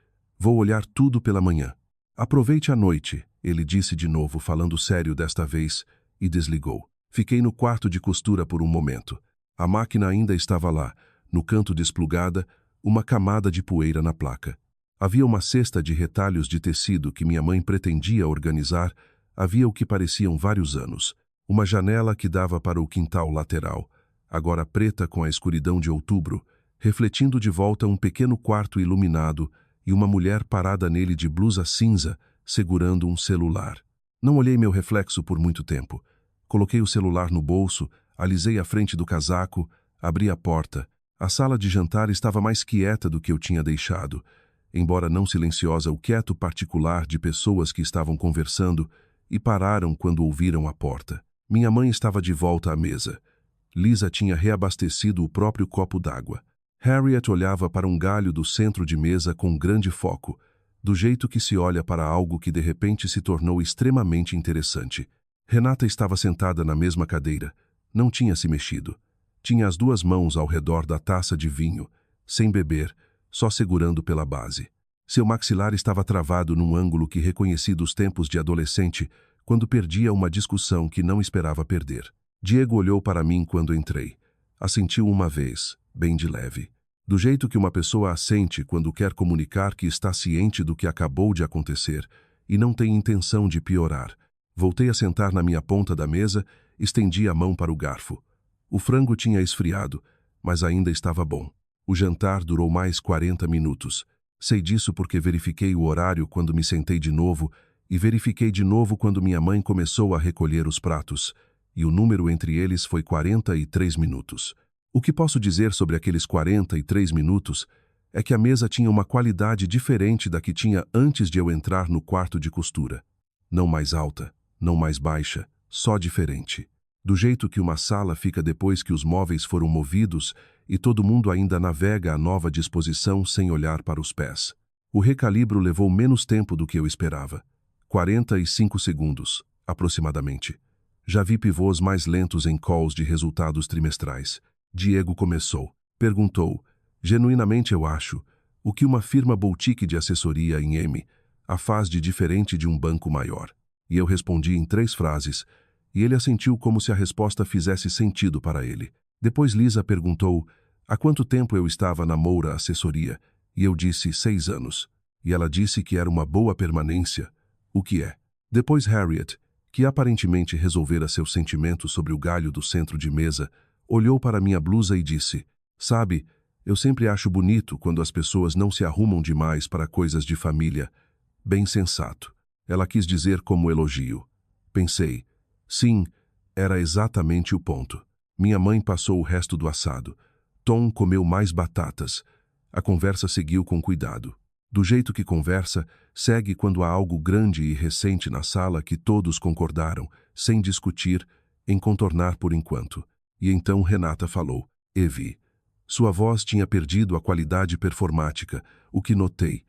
Vou olhar tudo pela manhã. Aproveite a noite, ele disse de novo, falando sério desta vez, e desligou. Fiquei no quarto de costura por um momento. A máquina ainda estava lá, no canto desplugada, uma camada de poeira na placa. Havia uma cesta de retalhos de tecido que minha mãe pretendia organizar, havia o que pareciam vários anos. Uma janela que dava para o quintal lateral, agora preta com a escuridão de outubro, refletindo de volta um pequeno quarto iluminado e uma mulher parada nele de blusa cinza, segurando um celular. Não olhei meu reflexo por muito tempo. Coloquei o celular no bolso, alisei a frente do casaco, abri a porta. A sala de jantar estava mais quieta do que eu tinha deixado. Embora não silenciosa, o quieto particular de pessoas que estavam conversando e pararam quando ouviram a porta. Minha mãe estava de volta à mesa. Lisa tinha reabastecido o próprio copo d'água. Harriet olhava para um galho do centro de mesa com grande foco, do jeito que se olha para algo que de repente se tornou extremamente interessante. Renata estava sentada na mesma cadeira. Não tinha se mexido. Tinha as duas mãos ao redor da taça de vinho, sem beber, só segurando pela base. Seu maxilar estava travado num ângulo que reconheci dos tempos de adolescente, quando perdia uma discussão que não esperava perder. Diego olhou para mim quando entrei. Assentiu uma vez, bem de leve. Do jeito que uma pessoa assente quando quer comunicar que está ciente do que acabou de acontecer e não tem intenção de piorar. Voltei a sentar na minha ponta da mesa, estendi a mão para o garfo. O frango tinha esfriado, mas ainda estava bom. O jantar durou mais 40 minutos. Sei disso porque verifiquei o horário quando me sentei de novo e verifiquei de novo quando minha mãe começou a recolher os pratos, e o número entre eles foi 43 minutos. O que posso dizer sobre aqueles 43 minutos é que a mesa tinha uma qualidade diferente da que tinha antes de eu entrar no quarto de costura. Não mais alta, não mais baixa, só diferente. Do jeito que uma sala fica depois que os móveis foram movidos e todo mundo ainda navega a nova disposição sem olhar para os pés. O recalibro levou menos tempo do que eu esperava. 45 segundos, aproximadamente. Já vi pivôs mais lentos em calls de resultados trimestrais. Diego começou. Perguntou, genuinamente eu acho, o que uma firma boutique de assessoria em M a faz de diferente de um banco maior. E eu respondi em 3 frases, e ele assentiu como se a resposta fizesse sentido para ele. Depois Lisa perguntou há quanto tempo eu estava na Moura Assessoria, e eu disse 6 anos. E ela disse que era uma boa permanência. O que é? Depois Harriet, que aparentemente resolvera seus sentimentos sobre o galho do centro de mesa, olhou para minha blusa e disse, sabe, eu sempre acho bonito quando as pessoas não se arrumam demais para coisas de família. Bem sensato. Ela quis dizer como elogio. Pensei, sim, era exatamente o ponto. Minha mãe passou o resto do assado. Tom comeu mais batatas. A conversa seguiu com cuidado. Do jeito que conversa, segue quando há algo grande e recente na sala que todos concordaram, sem discutir, em contornar por enquanto. E então Renata falou, Evi. Sua voz tinha perdido a qualidade performática, o que notei.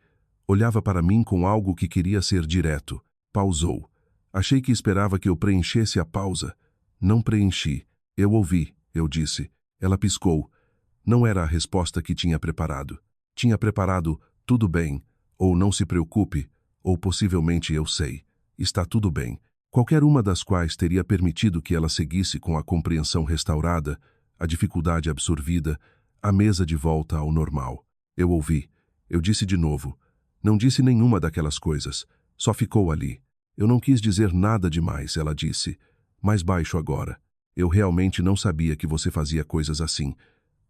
Olhava para mim com algo que queria ser direto. Pausou. Achei que esperava que eu preenchesse a pausa. Não preenchi. Eu ouvi, eu disse. Ela piscou. Não era a resposta que tinha preparado. Tinha preparado, tudo bem, ou não se preocupe, ou possivelmente eu sei. Está tudo bem. Qualquer uma das quais teria permitido que ela seguisse com a compreensão restaurada, a dificuldade absorvida, a mesa de volta ao normal. Eu ouvi. Eu disse de novo. Não disse nenhuma daquelas coisas. Só ficou ali. Eu não quis dizer nada demais, ela disse. Mais baixo agora. Eu realmente não sabia que você fazia coisas assim.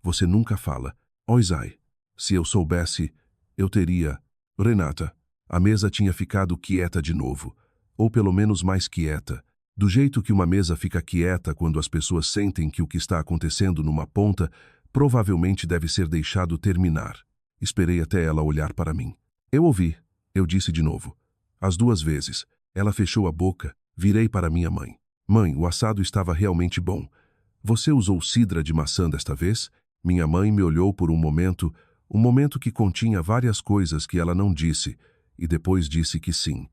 Você nunca fala. Oisai. Se eu soubesse, eu teria... Renata. A mesa tinha ficado quieta de novo. Ou pelo menos mais quieta. Do jeito que uma mesa fica quieta quando as pessoas sentem que o que está acontecendo numa ponta provavelmente deve ser deixado terminar. Esperei até ela olhar para mim. Eu ouvi. Eu disse de novo. As 2 vezes. Ela fechou a boca. Virei para minha mãe. Mãe, o assado estava realmente bom. Você usou cidra de maçã desta vez? Minha mãe me olhou por um momento que continha várias coisas que ela não disse, e depois disse que sim.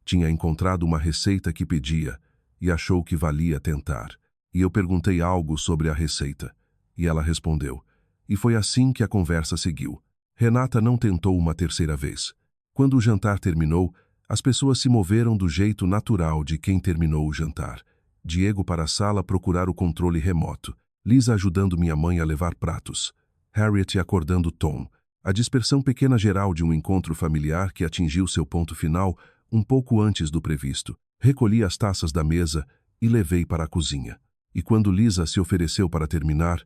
Tinha encontrado uma receita que pedia, e achou que valia tentar. E eu perguntei algo sobre a receita, e ela respondeu. E foi assim que a conversa seguiu. Renata não tentou uma terceira vez. Quando o jantar terminou, as pessoas se moveram do jeito natural de quem terminou o jantar. Diego para a sala procurar o controle remoto. Lisa ajudando minha mãe a levar pratos. Harriet acordando Tom. A dispersão pequena geral de um encontro familiar que atingiu seu ponto final um pouco antes do previsto. Recolhi as taças da mesa e levei para a cozinha. E quando Lisa se ofereceu para terminar,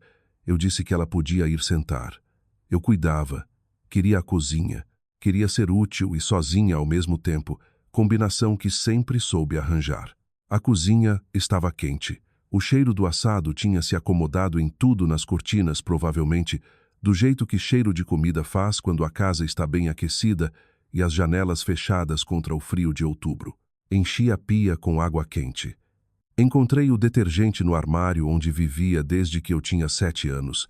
eu disse que ela podia ir sentar. Eu cuidava. Queria a cozinha. Queria ser útil e sozinha ao mesmo tempo, combinação que sempre soube arranjar. A cozinha estava quente. O cheiro do assado tinha se acomodado em tudo nas cortinas, provavelmente, do jeito que cheiro de comida faz quando a casa está bem aquecida e as janelas fechadas contra o frio de outubro. Enchi a pia com água quente. Encontrei o detergente no armário onde vivia desde que eu tinha 7 anos.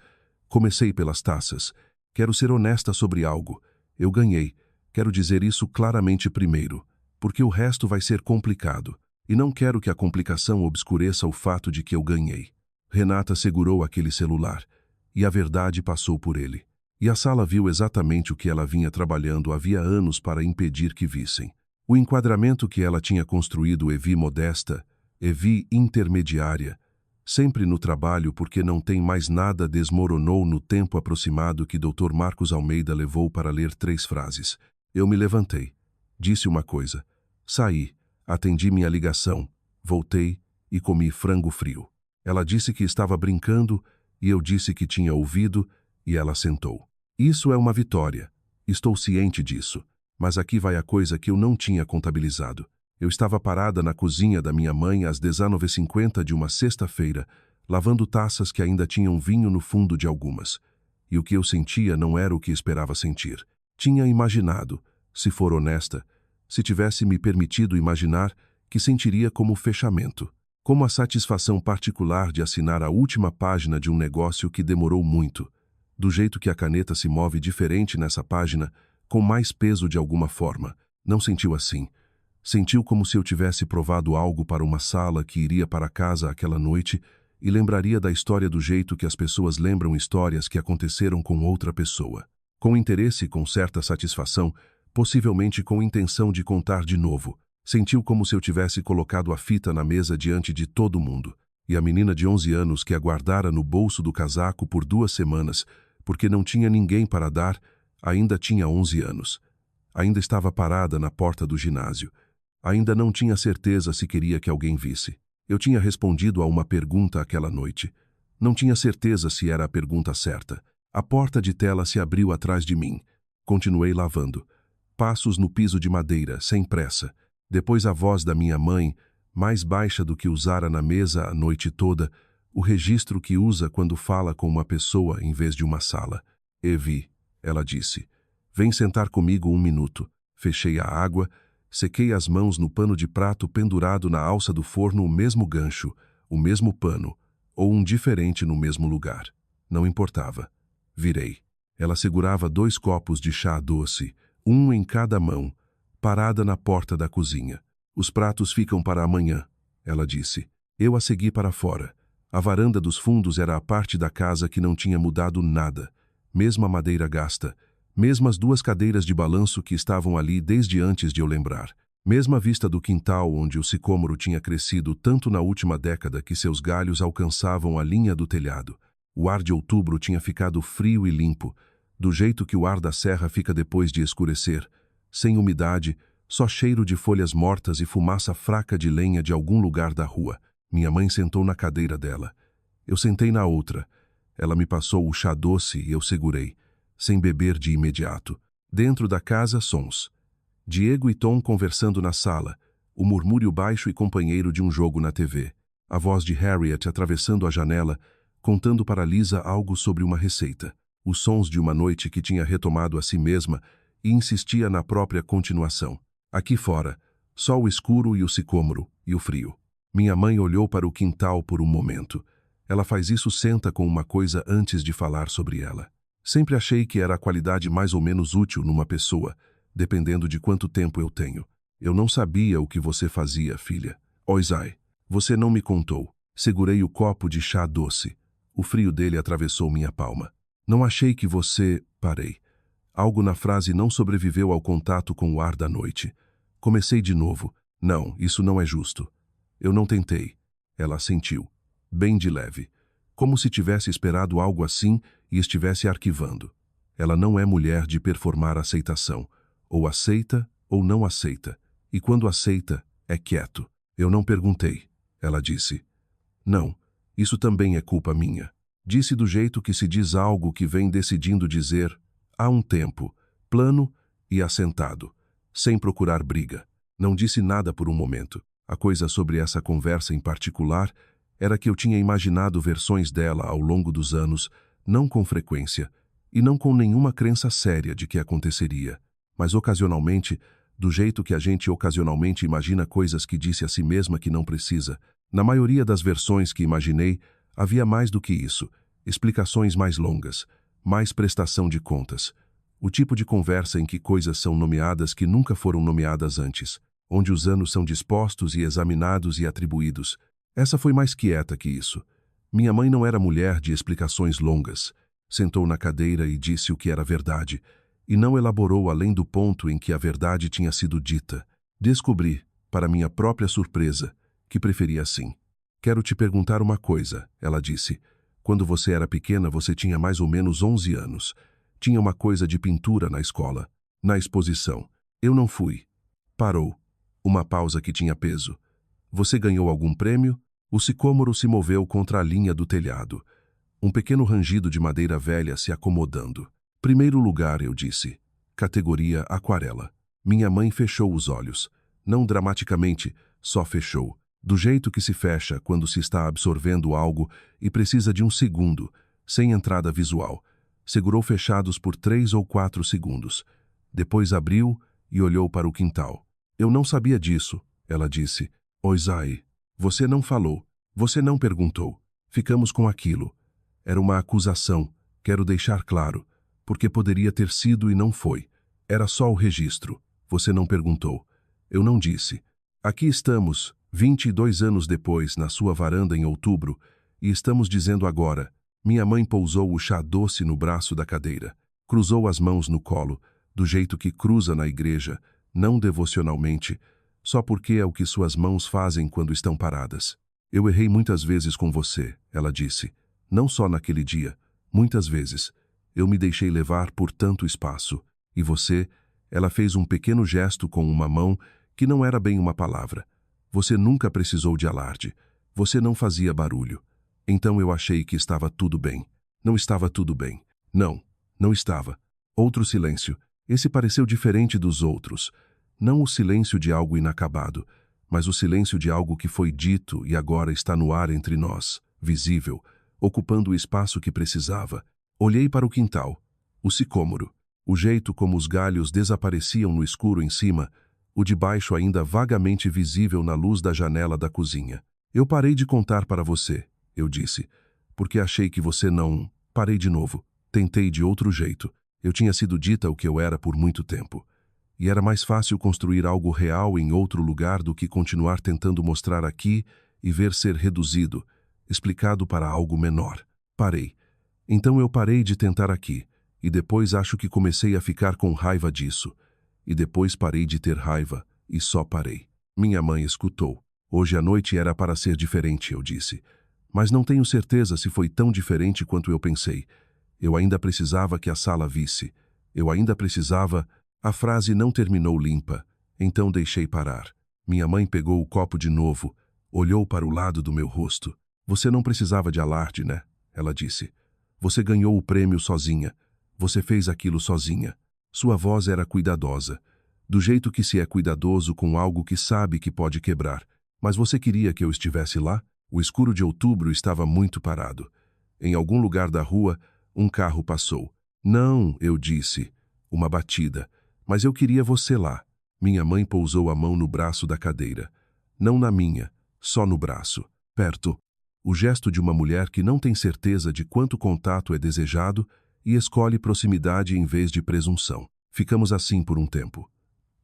Comecei pelas taças. Quero ser honesta sobre algo. Eu ganhei. Quero dizer isso claramente primeiro, porque o resto vai ser complicado. E não quero que a complicação obscureça o fato de que eu ganhei. Renata segurou aquele celular, e a verdade passou por ele. E a sala viu exatamente o que ela vinha trabalhando havia anos para impedir que vissem. O enquadramento que ela tinha construído Evi modesta, Evi intermediária, sempre no trabalho porque não tem mais nada desmoronou no tempo aproximado que Dr. Marcos Almeida levou para ler 3 frases. Eu me levantei, disse uma coisa, saí, atendi minha ligação, voltei e comi frango frio. Ela disse que estava brincando e eu disse que tinha ouvido e ela sentou. Isso é uma vitória, estou ciente disso, mas aqui vai a coisa que eu não tinha contabilizado. Eu estava parada na cozinha da minha mãe às 19h50 de uma sexta-feira, lavando taças que ainda tinham vinho no fundo de algumas. E o que eu sentia não era o que esperava sentir. Tinha imaginado, se for honesta, se tivesse me permitido imaginar, que sentiria como fechamento, como a satisfação particular de assinar a última página de um negócio que demorou muito, do jeito que a caneta se move diferente nessa página, com mais peso de alguma forma. Não sentiu assim. Sentiu como se eu tivesse provado algo para uma sala que iria para casa aquela noite e lembraria da história do jeito que as pessoas lembram histórias que aconteceram com outra pessoa. Com interesse e com certa satisfação, possivelmente com intenção de contar de novo. Sentiu como se eu tivesse colocado a fita na mesa diante de todo mundo. E a menina de 11 anos que aguardara no bolso do casaco por 2 semanas, porque não tinha ninguém para dar, ainda tinha 11 anos. Ainda estava parada na porta do ginásio. Ainda não tinha certeza se queria que alguém visse. Eu tinha respondido a uma pergunta aquela noite. Não tinha certeza se era a pergunta certa. A porta de tela se abriu atrás de mim. Continuei lavando. Passos no piso de madeira, sem pressa. Depois a voz da minha mãe, mais baixa do que usara na mesa a noite toda, o registro que usa quando fala com uma pessoa em vez de uma sala. Evi, ela disse. Vem sentar comigo 1 minuto. Fechei a água. Sequei as mãos no pano de prato pendurado na alça do forno, o mesmo gancho, o mesmo pano, ou um diferente no mesmo lugar. Não importava. Virei. Ela segurava 2 copos de chá doce, um em cada mão, parada na porta da cozinha. Os pratos ficam para amanhã, ela disse. Eu a segui para fora. A varanda dos fundos era a parte da casa que não tinha mudado nada. Mesma madeira gasta. Mesmas 2 cadeiras de balanço que estavam ali desde antes de eu lembrar. Mesma vista do quintal onde o sicômoro tinha crescido tanto na última década que seus galhos alcançavam a linha do telhado. O ar de outubro tinha ficado frio e limpo, do jeito que o ar da serra fica depois de escurecer. Sem umidade, só cheiro de folhas mortas e fumaça fraca de lenha de algum lugar da rua. Minha mãe sentou na cadeira dela. Eu sentei na outra. Ela me passou o chá doce e eu segurei, sem beber de imediato. Dentro da casa, sons. Diego e Tom conversando na sala, o murmúrio baixo e companheiro de um jogo na TV. A voz de Harriet atravessando a janela, contando para Lisa algo sobre uma receita. Os sons de uma noite que tinha retomado a si mesma e insistia na própria continuação. Aqui fora, só o escuro e o sicômoro e o frio. Minha mãe olhou para o quintal por um momento. Ela faz isso senta com uma coisa antes de falar sobre ela. Sempre achei que era a qualidade mais ou menos útil numa pessoa, dependendo de quanto tempo eu tenho. Eu não sabia o que você fazia, filha. Oisai, você não me contou. Segurei o copo de chá doce. O frio dele atravessou minha palma. Não achei que você... Parei. Algo na frase não sobreviveu ao contato com o ar da noite. Comecei de novo. Não, isso não é justo. Eu não tentei. Ela assentiu, bem de leve, como se tivesse esperado algo assim e estivesse arquivando. Ela não é mulher de performar aceitação. Ou aceita ou não aceita. E quando aceita, é quieto. Eu não perguntei. Ela disse. Não, isso também é culpa minha. Disse do jeito que se diz algo que vem decidindo dizer há um tempo, plano e assentado, sem procurar briga. Não disse nada por um momento. A coisa sobre essa conversa em particular era que eu tinha imaginado versões dela ao longo dos anos, não com frequência, e não com nenhuma crença séria de que aconteceria, mas ocasionalmente, do jeito que a gente ocasionalmente imagina coisas que disse a si mesma que não precisa. Na maioria das versões que imaginei, havia mais do que isso, explicações mais longas, mais prestação de contas. O tipo de conversa em que coisas são nomeadas que nunca foram nomeadas antes, onde os anos são dispostos e examinados e atribuídos. Essa foi mais quieta que isso. Minha mãe não era mulher de explicações longas. Sentou na cadeira e disse o que era verdade, e não elaborou além do ponto em que a verdade tinha sido dita. Descobri, para minha própria surpresa, que preferia assim. Quero te perguntar uma coisa, ela disse. Quando você era pequena, você tinha mais ou menos 11 anos. Tinha uma coisa de pintura na escola, na exposição. Eu não fui. Parou. Uma pausa que tinha peso. Você ganhou algum prêmio? O sicômoro se moveu contra a linha do telhado. Um pequeno rangido de madeira velha se acomodando. Primeiro lugar, eu disse. Categoria aquarela. Minha mãe fechou os olhos. Não dramaticamente, só fechou. Do jeito que se fecha quando se está absorvendo algo e precisa de um segundo, sem entrada visual. Segurou fechados por 3 ou 4 segundos. Depois abriu e olhou para o quintal. Eu não sabia disso, ela disse. Oisai, você não falou, você não perguntou. Ficamos com aquilo. Era uma acusação, quero deixar claro, porque poderia ter sido e não foi. Era só o registro. Você não perguntou. Eu não disse. Aqui estamos, 22 anos depois, na sua varanda em outubro, e estamos dizendo agora. Minha mãe pousou o chá doce no braço da cadeira, cruzou as mãos no colo, do jeito que cruza na igreja, não devocionalmente, só porque é o que suas mãos fazem quando estão paradas. Eu errei muitas vezes com você, ela disse. Não só naquele dia, muitas vezes. Eu me deixei levar por tanto espaço. E você, ela fez um pequeno gesto com uma mão que não era bem uma palavra. Você nunca precisou de alarde. Você não fazia barulho. Então eu achei que estava tudo bem. Não estava tudo bem. Não, não estava. Outro silêncio. Esse pareceu diferente dos outros. Não o silêncio de algo inacabado, mas o silêncio de algo que foi dito e agora está no ar entre nós, visível, ocupando o espaço que precisava. Olhei para o quintal, o sicômoro, o jeito como os galhos desapareciam no escuro em cima, o de baixo ainda vagamente visível na luz da janela da cozinha. Eu parei de contar para você, eu disse, porque achei que você não... Parei de novo. Tentei de outro jeito. Eu tinha sido dita o que eu era por muito tempo. E era mais fácil construir algo real em outro lugar do que continuar tentando mostrar aqui e ver ser reduzido, explicado para algo menor. Parei. Então eu parei de tentar aqui, e depois acho que comecei a ficar com raiva disso. E depois parei de ter raiva, e só parei. Minha mãe escutou. Hoje à noite era para ser diferente, eu disse. Mas não tenho certeza se foi tão diferente quanto eu pensei. Eu ainda precisava que a sala visse. Eu ainda precisava... A frase não terminou limpa, então deixei parar. Minha mãe pegou o copo de novo, olhou para o lado do meu rosto. Você não precisava de alarde, né? Ela disse. Você ganhou o prêmio sozinha. Você fez aquilo sozinha. Sua voz era cuidadosa, do jeito que se é cuidadoso com algo que sabe que pode quebrar. Mas você queria que eu estivesse lá? O escuro de outubro estava muito parado. Em algum lugar da rua, um carro passou. Não, eu disse. Uma batida. Mas eu queria você lá. Minha mãe pousou a mão no braço da cadeira. Não na minha, só no braço. Perto. O gesto de uma mulher que não tem certeza de quanto contato é desejado e escolhe proximidade em vez de presunção. Ficamos assim por um tempo.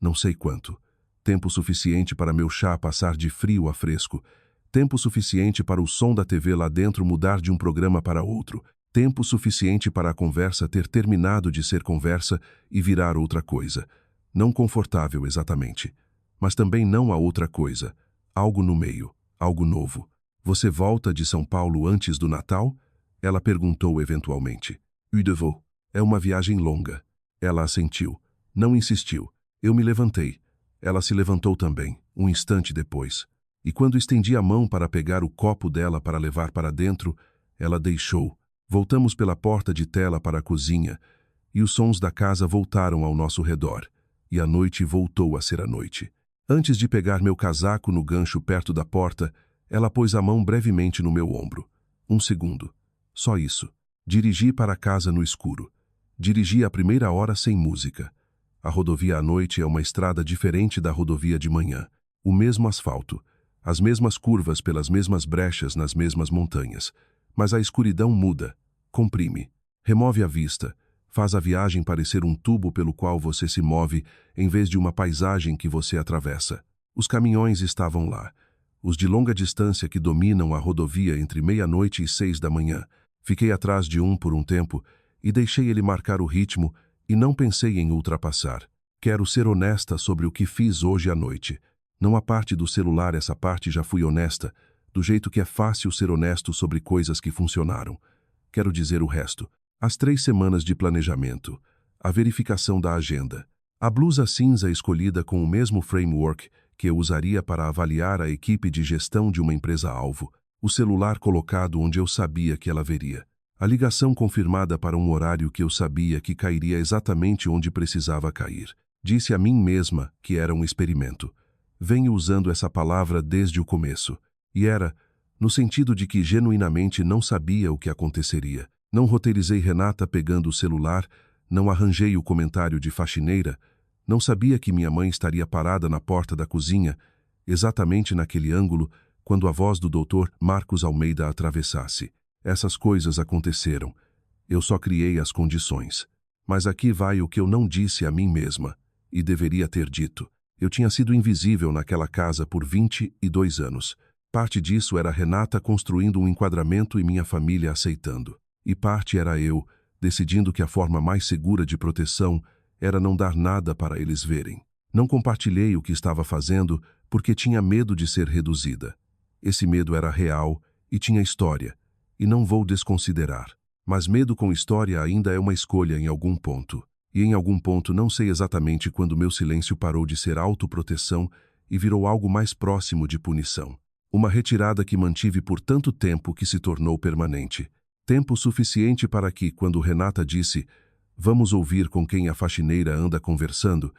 Não sei quanto. Tempo suficiente para meu chá passar de frio a fresco. Tempo suficiente para o som da TV lá dentro mudar de um programa para outro. Tempo suficiente para a conversa ter terminado de ser conversa e virar outra coisa. Não confortável exatamente, mas também não a outra coisa. Algo no meio, algo novo. Você volta de São Paulo antes do Natal? Ela perguntou eventualmente. Oui, de vous. É uma viagem longa. Ela assentiu. Não insistiu. Eu me levantei. Ela se levantou também, um instante depois. E quando estendi a mão para pegar o copo dela para levar para dentro, ela deixou. Voltamos pela porta de tela para a cozinha, e os sons da casa voltaram ao nosso redor, e a noite voltou a ser a noite. Antes de pegar meu casaco no gancho perto da porta, ela pôs a mão brevemente no meu ombro. Um segundo. Só isso. Dirigi para casa no escuro. Dirigi a primeira hora sem música. A rodovia à noite é uma estrada diferente da rodovia de manhã. O mesmo asfalto, as mesmas curvas pelas mesmas brechas nas mesmas montanhas. Mas a escuridão muda, comprime, remove a vista, faz a viagem parecer um tubo pelo qual você se move em vez de uma paisagem que você atravessa. Os caminhões estavam lá, os de longa distância que dominam a rodovia entre meia-noite e 6 da manhã. Fiquei atrás de um por um tempo e deixei ele marcar o ritmo e não pensei em ultrapassar. Quero ser honesta sobre o que fiz hoje à noite. Não a parte do celular, essa parte já fui honesta, do jeito que é fácil ser honesto sobre coisas que funcionaram. Quero dizer o resto. As 3 semanas de planejamento, a verificação da agenda, a blusa cinza escolhida com o mesmo framework que eu usaria para avaliar a equipe de gestão de uma empresa-alvo, o celular colocado onde eu sabia que ela veria, a ligação confirmada para um horário que eu sabia que cairia exatamente onde precisava cair. Disse a mim mesma que era um experimento. Venho usando essa palavra desde o começo. E era, no sentido de que genuinamente não sabia o que aconteceria. Não roteirizei Renata pegando o celular, não arranjei o comentário de faxineira, não sabia que minha mãe estaria parada na porta da cozinha, exatamente naquele ângulo, quando a voz do Dr. Marcos Almeida atravessasse. Essas coisas aconteceram. Eu só criei as condições. Mas aqui vai o que eu não disse a mim mesma, e deveria ter dito. Eu tinha sido invisível naquela casa por 22 anos. Parte disso era Renata construindo um enquadramento e minha família aceitando. E parte era eu, decidindo que a forma mais segura de proteção era não dar nada para eles verem. Não compartilhei o que estava fazendo porque tinha medo de ser reduzida. Esse medo era real e tinha história, e não vou desconsiderar. Mas medo com história ainda é uma escolha em algum ponto. E em algum ponto não sei exatamente quando meu silêncio parou de ser autoproteção e virou algo mais próximo de punição. Uma retirada que mantive por tanto tempo que se tornou permanente. Tempo suficiente para que, quando Renata disse, vamos ouvir com quem a faxineira anda conversando,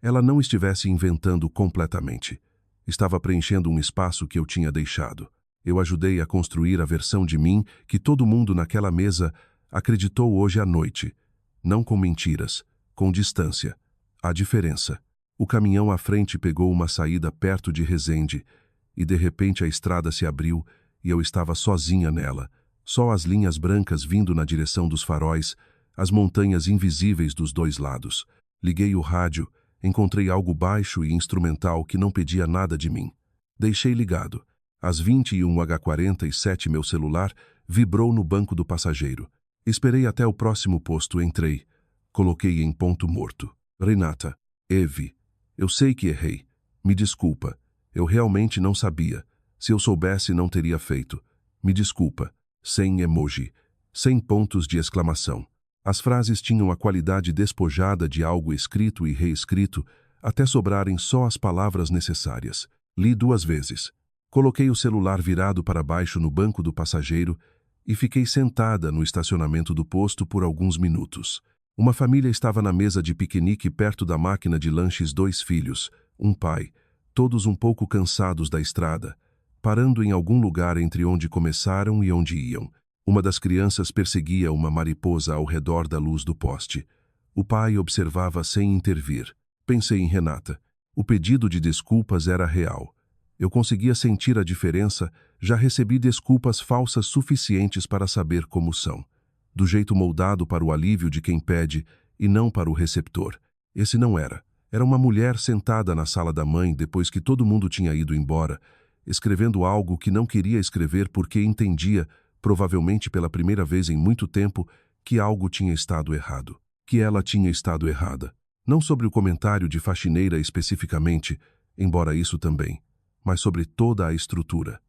ela não estivesse inventando completamente. Estava preenchendo um espaço que eu tinha deixado. Eu ajudei a construir a versão de mim que todo mundo naquela mesa acreditou hoje à noite. Não com mentiras, com distância. A diferença. O caminhão à frente pegou uma saída perto de Resende, e de repente a estrada se abriu e eu estava sozinha nela. Só as linhas brancas vindo na direção dos faróis, as montanhas invisíveis dos dois lados. Liguei o rádio, encontrei algo baixo e instrumental que não pedia nada de mim. Deixei ligado. Às 21h47 meu celular vibrou no banco do passageiro. Esperei até o próximo posto, entrei. Coloquei em ponto morto. Renata, Eve, eu sei que errei. Me desculpa. Eu realmente não sabia. Se eu soubesse, não teria feito. Me desculpa. Sem emoji. Sem pontos de exclamação. As frases tinham a qualidade despojada de algo escrito e reescrito, até sobrarem só as palavras necessárias. Li 2 vezes. Coloquei o celular virado para baixo no banco do passageiro e fiquei sentada no estacionamento do posto por alguns minutos. Uma família estava na mesa de piquenique perto da máquina de lanches, 2 filhos, um pai, todos um pouco cansados da estrada, parando em algum lugar entre onde começaram e onde iam. Uma das crianças perseguia uma mariposa ao redor da luz do poste. O pai observava sem intervir. Pensei em Renata. O pedido de desculpas era real. Eu conseguia sentir a diferença, já recebi desculpas falsas suficientes para saber como são. Do jeito moldado para o alívio de quem pede e não para o receptor. Esse não era. Era uma mulher sentada na sala da mãe depois que todo mundo tinha ido embora, escrevendo algo que não queria escrever porque entendia, provavelmente pela primeira vez em muito tempo, que algo tinha estado errado. Que ela tinha estado errada. Não sobre o comentário de faxineira especificamente, embora isso também, mas sobre toda a estrutura.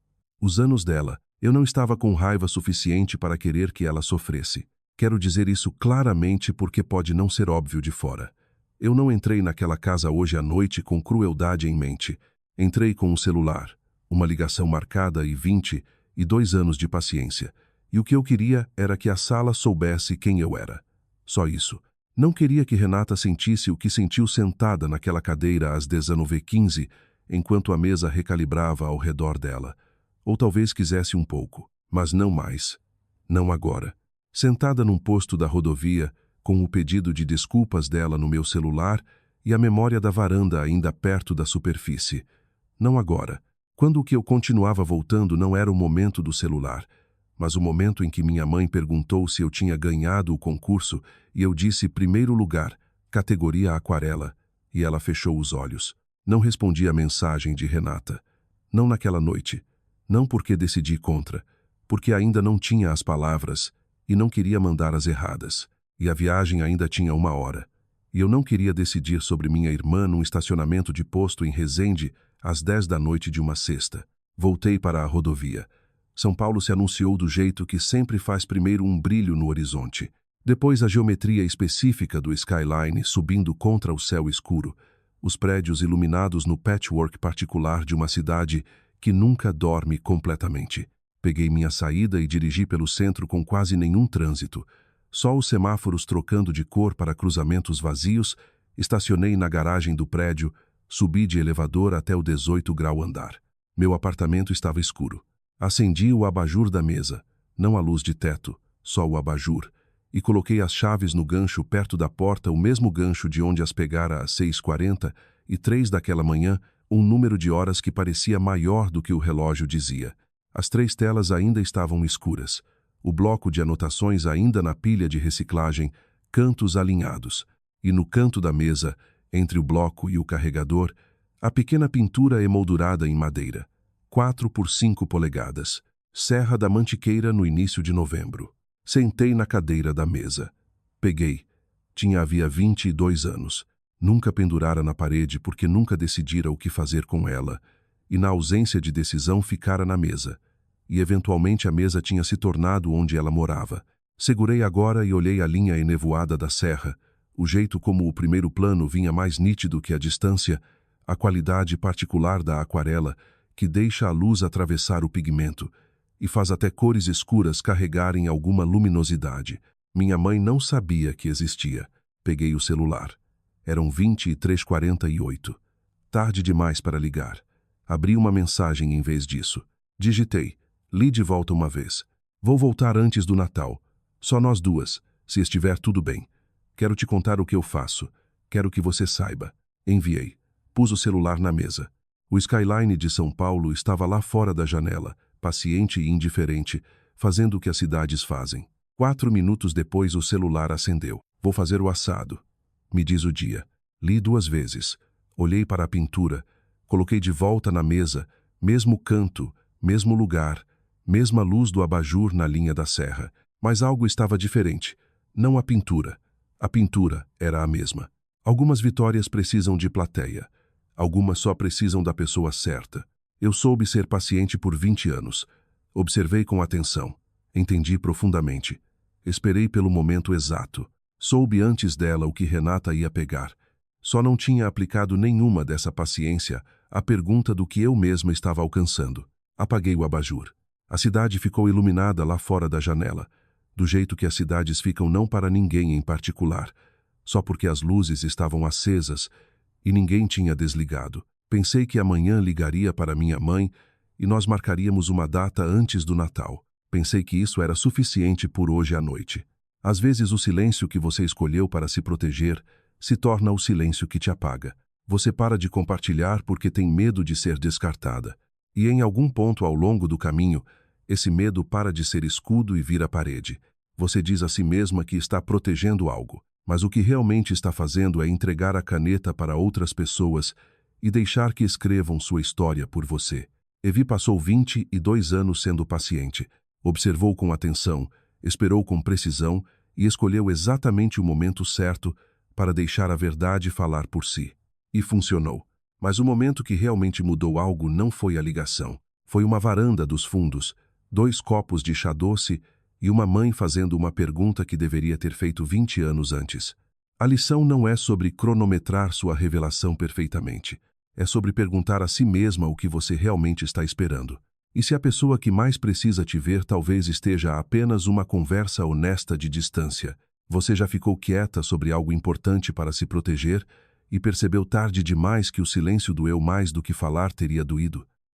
Os anos dela, eu não estava com raiva suficiente para querer que ela sofresse. Quero dizer isso claramente porque pode não ser óbvio de fora. Eu não entrei naquela casa hoje à noite com crueldade em mente. Entrei com um celular, uma ligação marcada e 22 anos de paciência. E o que eu queria era que a sala soubesse quem eu era. Só isso. Não queria que Renata sentisse o que sentiu sentada naquela cadeira às 19h15, enquanto a mesa recalibrava ao redor dela. Ou talvez quisesse um pouco, mas não mais. Não agora. Sentada num posto da rodovia, com o pedido de desculpas dela no meu celular e a memória da varanda ainda perto da superfície. Não agora. Quando o que eu continuava voltando não era o momento do celular, mas o momento em que minha mãe perguntou se eu tinha ganhado o concurso e eu disse primeiro lugar, categoria aquarela, e ela fechou os olhos. Não respondi à mensagem de Renata. Não naquela noite. Não porque decidi contra, porque ainda não tinha as palavras e não queria mandar as erradas. E a viagem ainda tinha 1 hora. E eu não queria decidir sobre minha irmã num estacionamento de posto em Resende às 10 da noite de uma sexta. Voltei para a rodovia. São Paulo se anunciou do jeito que sempre faz primeiro um brilho no horizonte. Depois a geometria específica do skyline subindo contra o céu escuro. Os prédios iluminados no patchwork particular de uma cidade que nunca dorme completamente. Peguei minha saída e dirigi pelo centro com quase nenhum trânsito. Só os semáforos trocando de cor para cruzamentos vazios, estacionei na garagem do prédio, subi de elevador até o 18º andar. Meu apartamento estava escuro. Acendi o abajur da mesa, não a luz de teto, só o abajur, e coloquei as chaves no gancho perto da porta, o mesmo gancho de onde as pegara às 6h43 daquela manhã, um número de horas que parecia maior do que o relógio dizia. As 3 telas ainda estavam escuras. O bloco de anotações ainda na pilha de reciclagem, cantos alinhados. E no canto da mesa, entre o bloco e o carregador, a pequena pintura emoldurada em madeira. 4 por 5 polegadas. Serra da Mantiqueira no início de novembro. Sentei na cadeira da mesa. Peguei. Havia 22 anos. Nunca pendurara na parede porque nunca decidira o que fazer com ela. E na ausência de decisão ficara na mesa. E eventualmente a mesa tinha se tornado onde ela morava. Segurei agora e olhei a linha enevoada da serra. O jeito como o primeiro plano vinha mais nítido que a distância. A qualidade particular da aquarela, que deixa a luz atravessar o pigmento e faz até cores escuras carregarem alguma luminosidade. Minha mãe não sabia que existia. Peguei o celular. Eram 23h48. Tarde demais para ligar. Abri uma mensagem em vez disso. Digitei. Li de volta uma vez. Vou voltar antes do Natal. Só nós duas, se estiver tudo bem. Quero te contar o que eu faço. Quero que você saiba. Enviei. Pus o celular na mesa. O skyline de São Paulo estava lá fora da janela, paciente e indiferente, fazendo o que as cidades fazem. 4 minutos depois o celular acendeu. Vou fazer o assado. Me diz o dia. Li 2 vezes. Olhei para a pintura. Coloquei de volta na mesa, mesmo canto, mesmo lugar, mesma luz do abajur na linha da serra. Mas algo estava diferente. Não a pintura. A pintura era a mesma. Algumas vitórias precisam de plateia. Algumas só precisam da pessoa certa. Eu soube ser paciente por 20 anos. Observei com atenção. Entendi profundamente. Esperei pelo momento exato. Soube antes dela o que Renata ia pegar. Só não tinha aplicado nenhuma dessa paciência à pergunta do que eu mesma estava alcançando. Apaguei o abajur. A cidade ficou iluminada lá fora da janela, do jeito que as cidades ficam não para ninguém em particular, só porque as luzes estavam acesas e ninguém tinha desligado. Pensei que amanhã ligaria para minha mãe e nós marcaríamos uma data antes do Natal. Pensei que isso era suficiente por hoje à noite. Às vezes o silêncio que você escolheu para se proteger se torna o silêncio que te apaga. Você para de compartilhar porque tem medo de ser descartada. E em algum ponto ao longo do caminho, esse medo para de ser escudo e vira parede. Você diz a si mesma que está protegendo algo, mas o que realmente está fazendo é entregar a caneta para outras pessoas e deixar que escrevam sua história por você. Evi passou 22 anos sendo paciente. Observou com atenção, esperou com precisão e escolheu exatamente o momento certo para deixar a verdade falar por si. E funcionou. Mas o momento que realmente mudou algo não foi a ligação. Foi uma varanda dos fundos, 2 copos de chá doce e uma mãe fazendo uma pergunta que deveria ter feito 20 anos antes. A lição não é sobre cronometrar sua revelação perfeitamente. É sobre perguntar a si mesma o que você realmente está esperando. E se a pessoa que mais precisa te ver talvez esteja a apenas uma conversa honesta de distância. Você já ficou quieta sobre algo importante para se proteger e percebeu tarde demais que o silêncio doeu mais do que falar teria doído.